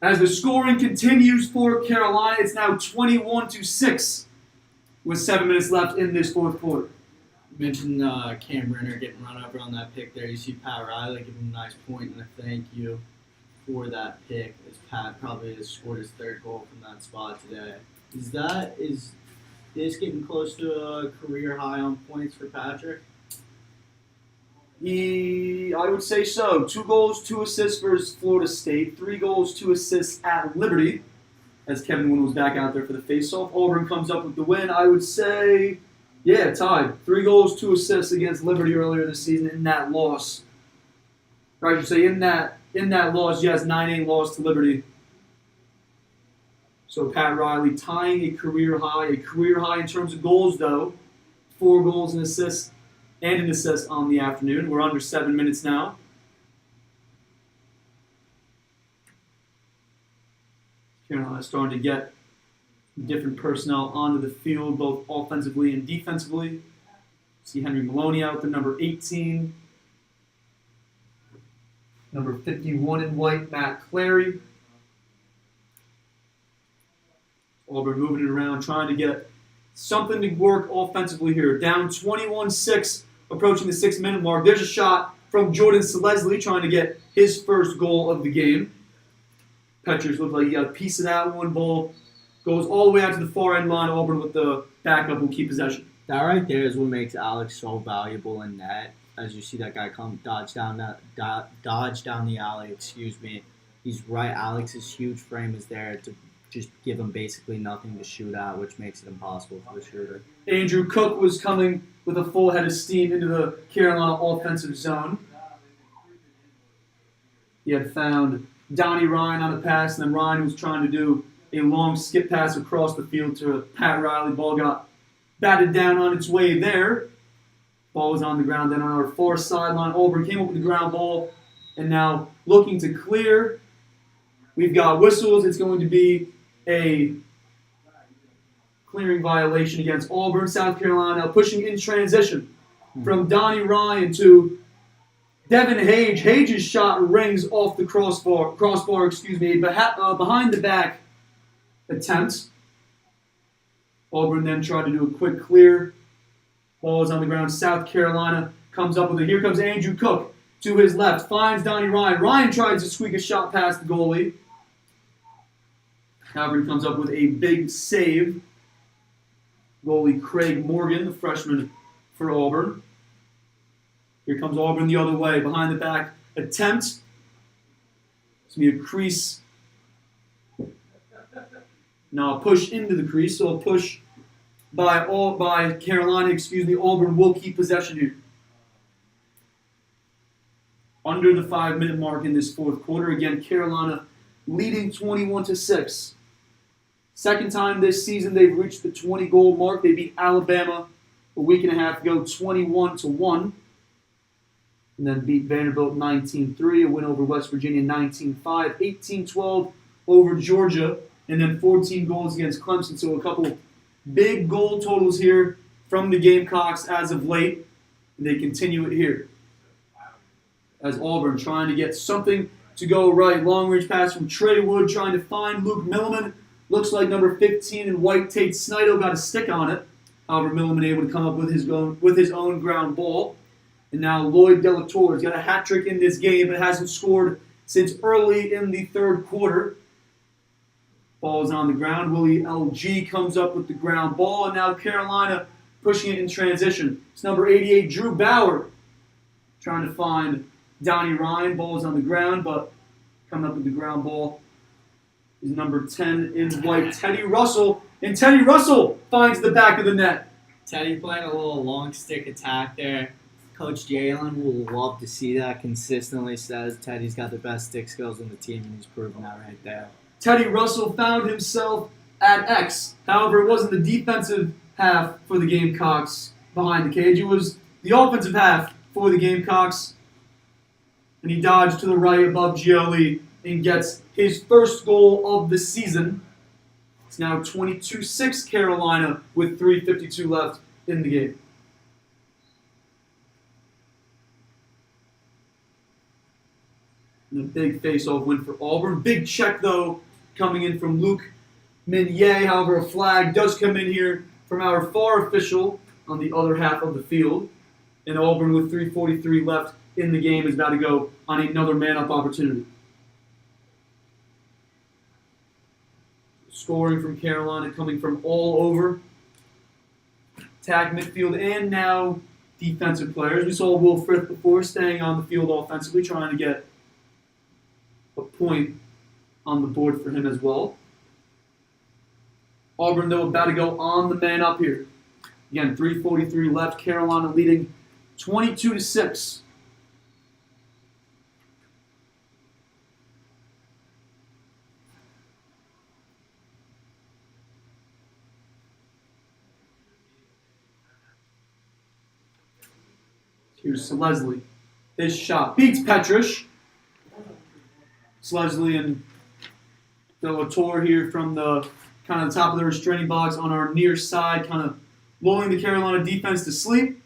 As the scoring continues for Carolina, it's now 21-6 with 7 minutes left in this fourth quarter. You mentioned Cam Renner getting run over on that pick there. You see Pat Riley give him a nice point and a thank you for that pick, as Pat probably has scored his 3rd goal from that spot today. Is this getting close to a career high on points for Patrick? I would say so. 2 goals, 2 assists versus Florida State. 3 goals, 2 assists at Liberty, as Kevin Wynn was back out there for the faceoff. Auburn comes up with the win. I would say, yeah, tied. 3 goals, 2 assists against Liberty earlier this season in that loss. Or I should say in that loss, yes, 9-8 loss to Liberty. So Pat Riley tying a career high in terms of goals, though. 4 goals and assists, and an assist on the afternoon. We're under 7 minutes now. Carolina starting to get different personnel onto the field, both offensively and defensively. See Henry Maloney out there, number 18. Number 51 in white, Matt Clary. Auburn moving it around, trying to get something to work offensively here. Down 21-6, approaching the 6-minute mark. There's a shot from Jordan Selesny, trying to get his first goal of the game. Petchers looked like he got a piece of that one. Ball goes all the way out to the far end line. Auburn with the backup will keep possession. That right there is what makes Alex so valuable in net. As you see that guy come dodge down the alley. He's right. Alex's huge frame is there to just give him basically nothing to shoot at, which makes it impossible for the shooter. Andrew Cook was coming with a full head of steam into the Carolina offensive zone. He had found Donnie Ryan on a pass, and then Ryan was trying to do a long skip pass across the field to Pat Riley. Ball got batted down on its way there. Ball was on the ground. Then on our far sideline, Auburn came up with the ground ball, and now looking to clear. We've got whistles. It's going to be a clearing violation against Auburn. South Carolina pushing in transition from Donnie Ryan to Devin Hage. Hage's shot rings off the crossbar, behind the back attempt. Auburn then tried to do a quick clear. Ball is on the ground. South Carolina comes up with it. Here comes Andrew Cook to his left. Finds Donnie Ryan. Ryan tries to squeak a shot past the goalie. However, he comes up with a big save. Goalie Craig Morgan, the freshman for Auburn. Here comes Auburn the other way. Behind the back attempt. It's going to be a crease. Now a push into the crease. So a push by Carolina. Auburn will keep possession here. Under the 5-minute mark in this fourth quarter. Again, Carolina leading 21-6. Second time this season they've reached the 20-goal mark. They beat Alabama a week and a half ago, 21-1. And then beat Vanderbilt 19-3, a win over West Virginia 19-5, 18-12 over Georgia, and then 14 goals against Clemson. So a couple big goal totals here from the Gamecocks as of late. And they continue it here. As Auburn trying to get something to go right. Long-range pass from Trey Wood trying to find Luke Milliman. Looks like number 15 in white, Tate Snido, got a stick on it. However, Milliman able to come up with his own ground ball. And now Lloyd Delatorre's got a hat trick in this game, but hasn't scored since early in the third quarter. Ball is on the ground. Willie L.G. comes up with the ground ball, and now Carolina pushing it in transition. It's number 88, Drew Bauer, trying to find Donnie Ryan. Ball is on the ground, but coming up with the ground ball is number 10 in white, Teddy Russell. And Teddy Russell finds the back of the net. Teddy playing a little long stick attack there. Coach Jalen will love to see that consistently. Says Teddy's got the best stick skills on the team, and he's proven that right there. Teddy Russell found himself at X. However, it wasn't the defensive half for the Gamecocks behind the cage. It was the offensive half for the Gamecocks. And he dodged to the right above GLE and gets his first goal of the season. It's now 22-6 Carolina with 3:52 left in the game. And a big face-off win for Auburn. Big check, though, coming in from Luke Minier. However, a flag does come in here from our FAR official on the other half of the field. And Auburn, with 3:43 left in the game, is about to go on another man-up opportunity. Scoring from Carolina coming from all over. Attack, midfield, and now defensive players. We saw Will Frith before staying on the field offensively, trying to get a point on the board for him as well. Auburn, though, about to go on the man up here. Again, 3:43 left. Carolina leading 22-6. Here's Leslie. His shot beats Petrish. Leslie and Delator here from the kind of top of the restraining box on our near side, kind of lulling the Carolina defense to sleep.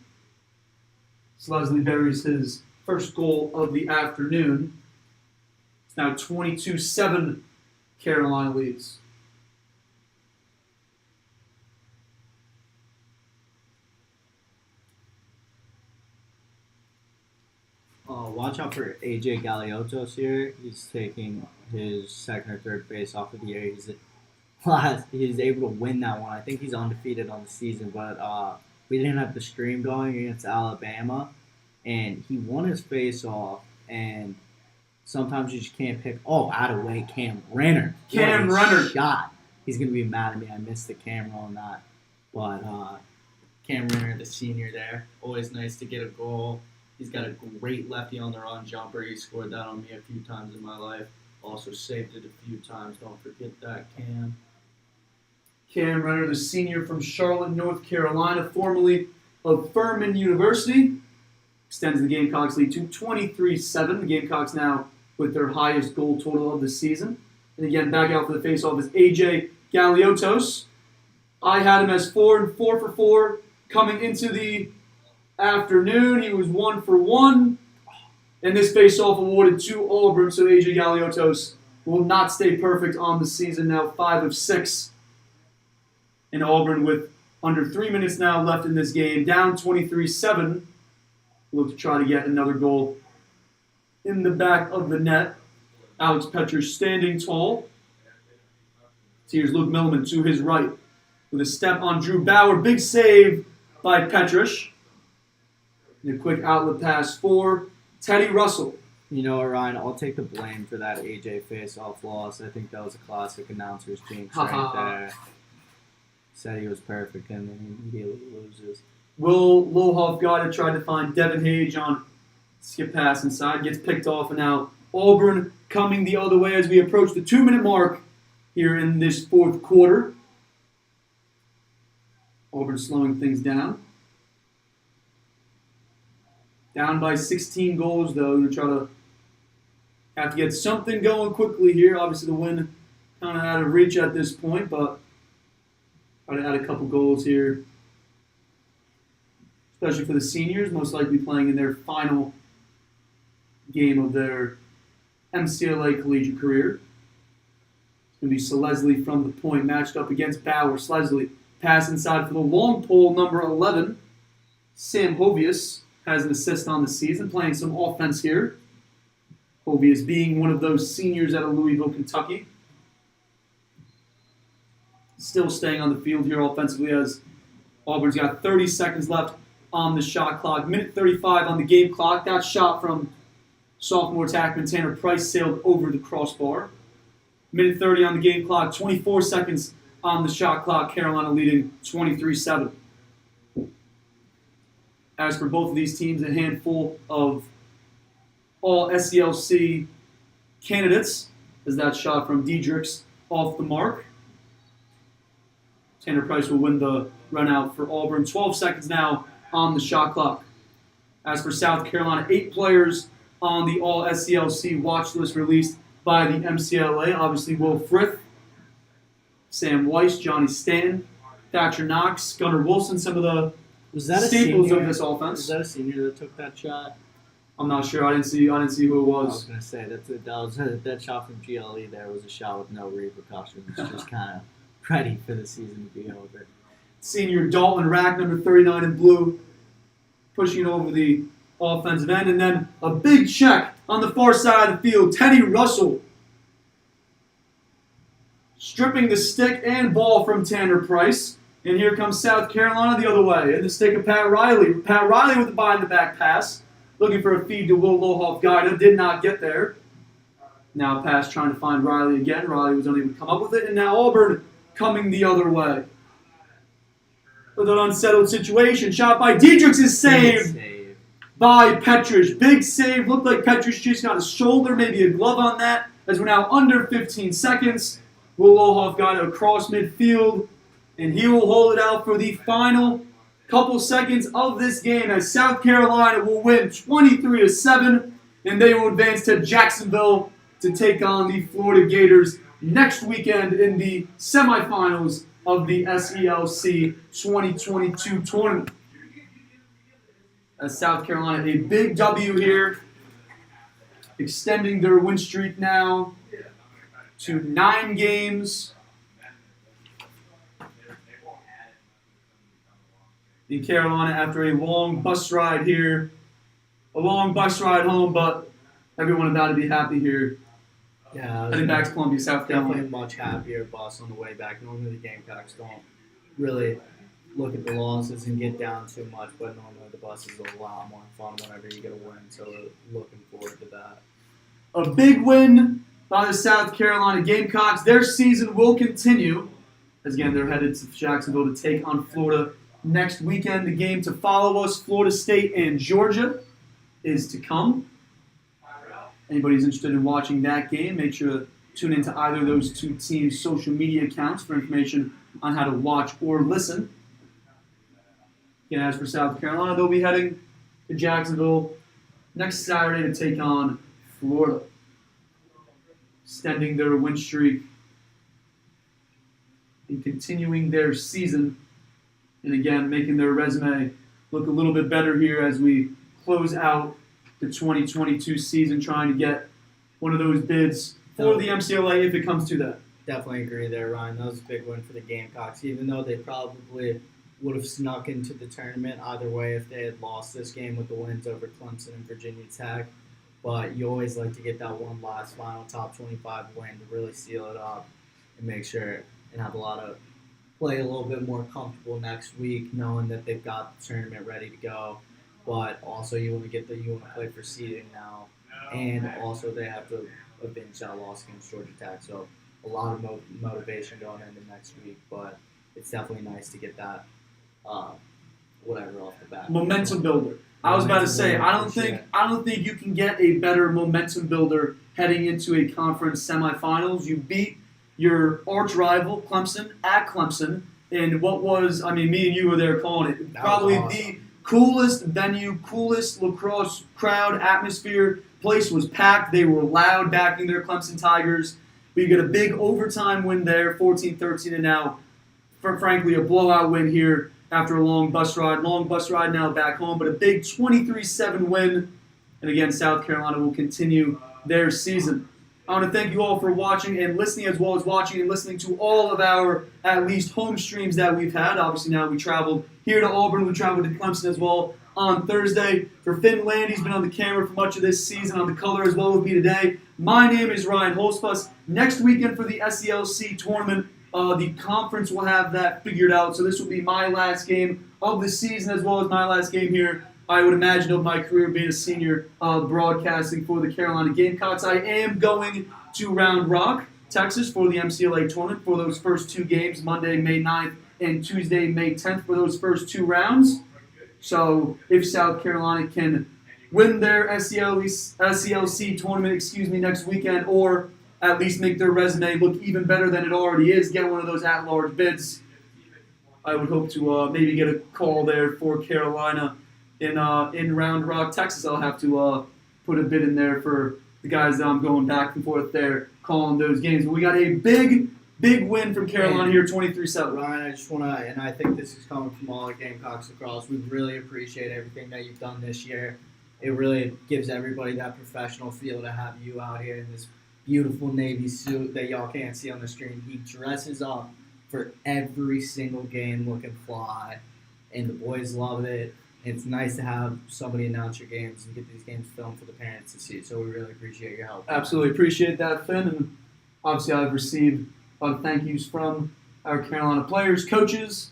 Leslie buries his first goal of the afternoon. It's now 22-7 Carolina leads. Watch out for AJ Galiotos here. He's taking his second or third face off of the year. He's able to win that one. I think he's undefeated on the season, but we didn't have the stream going against Alabama, and he won his face off. And sometimes you just can't pick. Oh, out of way, Cam Renner. Cam Renner shot. He's gonna be mad at me. I missed the camera on that, but Cam Renner, the senior there, always nice to get a goal. He's got a great lefty on the run jumper. He scored that on me a few times in my life. Also saved it a few times. Don't forget that, Cam. Cam Renner, the senior from Charlotte, North Carolina, formerly of Furman University, extends the Gamecocks lead to 23-7. The Gamecocks now with their highest goal total of the season. And again, back out for the faceoff is AJ Galiotos. I had him as 4 for 4 coming into the afternoon. He was 1 for 1. And this faceoff awarded to Auburn, so AJ Galiotos will not stay perfect on the season, now 5 of 6. And Auburn with under 3 minutes now left in this game, down 23-7. Look to try to get another goal in the back of the net. Alex Petrish standing tall. So here's Luke Milliman to his right with a step on Drew Bauer. Big save by Petrish. And a quick outlet pass for Teddy Russell. You know what, Ryan? I'll take the blame for that AJ face-off loss. I think that was a classic announcer's jinx right there. Said he was perfect, and then he immediately loses. Will Lohoff got it, tried to find Devin Hage on skip pass inside, gets picked off, and now Auburn coming the other way as we approach the 2-minute mark here in this fourth quarter. Auburn slowing things down. Down by 16 goals, though. Going to try to have to get something going quickly here. Obviously, the win kind of out of reach at this point, but try to add a couple goals here, especially for the seniors, most likely playing in their final game of their MCLA collegiate career. It's going to be Leslie from the point, matched up against Bauer. Leslie pass inside for the long pole, number 11. Sam Hovius has an assist on the season, playing some offense here. Hovius being one of those seniors out of Louisville, Kentucky. Still staying on the field here offensively as Auburn's got 30 seconds left on the shot clock. Minute 35 on the game clock. That shot from sophomore attackman Tanner Price sailed over the crossbar. Minute 30 on the game clock. 24 seconds on the shot clock. Carolina leading 23-7. As for both of these teams, a handful of all SELC candidates, as that shot from Diedrichs off the mark. Tanner Price will win the run out for Auburn. 12 seconds now on the shot clock. As for South Carolina, 8 players on the all SELC watch list released by the MCLA. Obviously, Will Frith, Sam Weiss, Johnny Stanton, Thatcher Knox, Gunnar Wilson, some of the staples of this offense. Was that a senior that took that shot? I'm not sure. I didn't see who it I was was. gonna say that shot from GLE there was a shot with no repercussions, just kind of ready for the season to be over. Senior Dalton Rack, number 39 in blue, pushing over the offensive end, and then a big check on the far side of the field. Teddy Russell stripping the stick and ball from Tanner Price. And here comes South Carolina the other way. And the stick of Pat Riley. Pat Riley with the behind-the-back pass. Looking for a feed to Will Lohoff-Guida. Did not get there. Now pass trying to find Riley again. Riley was unable to come up with it. And now Auburn coming the other way. With an unsettled situation. Shot by Diedrichs is saved by Petrich. Big save. Looked like Petrich just got a shoulder, maybe a glove on that. As we're now under 15 seconds. Will Lohoff-Guida across midfield. And he will hold it out for the final couple seconds of this game as South Carolina will win 23-7, and they will advance to Jacksonville to take on the Florida Gators next weekend in the semifinals of the SELC 2022 tournament. As South Carolina, a big W here, extending their win streak now to 9 games. In Carolina, after a long bus ride here, a long bus ride home, but everyone about to be happy here. Yeah, Heading back to Columbia, South Carolina. definitely a much happier bus on the way back. Normally the Gamecocks don't really look at the losses and get down too much, but normally the bus is a lot more fun whenever you get a win, so we're looking forward to that. A big win by the South Carolina Gamecocks. Their season will continue, as again they're headed to Jacksonville to take on Florida next weekend. The game to follow us, Florida State and Georgia, is to come. Anybody who's interested in watching that game, make sure to tune into either of those two teams' social media accounts for information on how to watch or listen. Again, as for South Carolina, they'll be heading to Jacksonville next Saturday to take on Florida, extending their win streak and continuing their season. And again, making their resume look a little bit better here as we close out the 2022 season, trying to get one of those bids for the MCLA if it comes to that. Definitely agree there, Ryan. That was a big win for the Gamecocks, even though they probably would have snuck into the tournament either way if they had lost this game with the wins over Clemson and Virginia Tech. But you always like to get that one last final top 25 win to really seal it up and make sure and have play a little bit more comfortable next week, knowing that they've got the tournament ready to go. But also you want to play for seeding now, and also they have to avenge that loss against Georgia Tech. So a lot of motivation going into next week, but it's definitely nice to get that whatever off the bat. Momentum builder. I was about to say, I don't think you can get a better momentum builder heading into a conference semifinals. You beat your arch rival, Clemson, at Clemson, in what was, me and you were there calling it, probably the coolest venue, coolest lacrosse crowd, atmosphere. Place was packed. They were loud backing their Clemson Tigers. We get a big overtime win there, 14-13, and now, frankly, a blowout win here after a long bus ride. Long bus ride now back home, but a big 23-7 win. And again, South Carolina will continue their season. I want to thank you all for watching and listening, as well as watching and listening to all of our, at least, home streams that we've had. Obviously, now we traveled here to Auburn. We traveled to Clemson as well on Thursday. For Finn Land, he's been on the camera for much of this season, on the color as well with me today. My name is Ryan Holzfuss. Next weekend for the SELC tournament, the conference will have that figured out. So this will be my last game of the season, as well as my last game here, I would imagine, of my career being a senior broadcasting for the Carolina Gamecocks. I am going to Round Rock, Texas, for the MCLA tournament for those first 2 games, Monday, May 9th, and Tuesday, May 10th, for those first 2 rounds. So if South Carolina can win their SELC tournament, next weekend, or at least make their resume look even better than it already is, get one of those at-large bids, I would hope to maybe get a call there for Carolina in Round Rock, Texas. I'll have to put a bid in there for the guys that I'm going back and forth there calling those games. But we got a big win from Carolina here, 23-7. Ryan, I just want to, and I think this is coming from all our Gamecocks Lacrosse, we really appreciate everything that you've done this year. It really gives everybody that professional feel to have you out here in this beautiful navy suit that y'all can't see on the screen. He dresses up for every single game looking fly, and the boys love it. It's nice to have somebody announce your games and get these games filmed for the parents to see. So we really appreciate your help. Absolutely appreciate that, Finn. And obviously I've received a lot of thank yous from our Carolina players, coaches,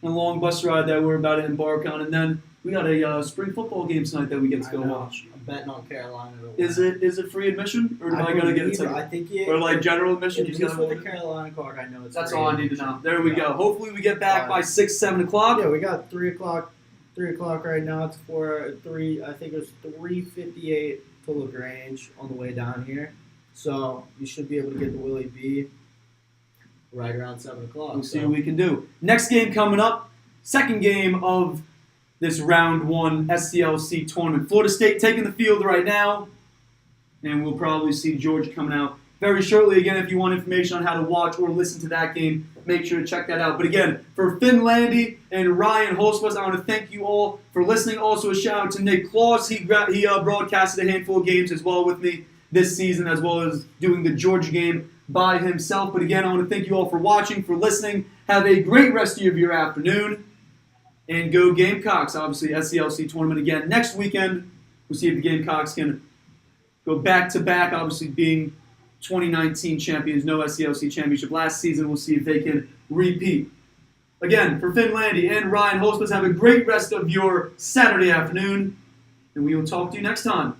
and a long bus ride that we're about to embark on. And then we got a spring football game tonight that we get to go watch. I'm betting on Carolina to win. Is it free admission, or do I gotta get a ticket? I think or like general admission? If it's with the Carolina card, I know it's That's free all I need to know. There we go. Hopefully we get back by 6, 7 o'clock. Yeah, we got 3 o'clock. 3 o'clock right now. It's for 3. I think it was 3:58 to LaGrange on the way down here. So you should be able to get the Willie B right around 7 o'clock. We'll see what we can do. Next game coming up. Second game of this round 1 SCLC tournament. Florida State taking the field right now, and we'll probably see Georgia coming out very shortly. Again, if you want information on how to watch or listen to that game, make sure to check that out. But again, for Finn Landy and Ryan Holsbus, I want to thank you all for listening. Also, a shout out to Nick Claus. He broadcasted a handful of games as well with me this season, as well as doing the Georgia game by himself. But again, I want to thank you all for watching, for listening. Have a great rest of your afternoon. And go Gamecocks. Obviously, SCLC tournament again next weekend. We'll see if the Gamecocks can go back-to-back, obviously being 2019 champions, no SCLC championship last season. We'll see if they can repeat. Again, for Finn Landy and Ryan Holsbus, have a great rest of your Saturday afternoon, and we will talk to you next time.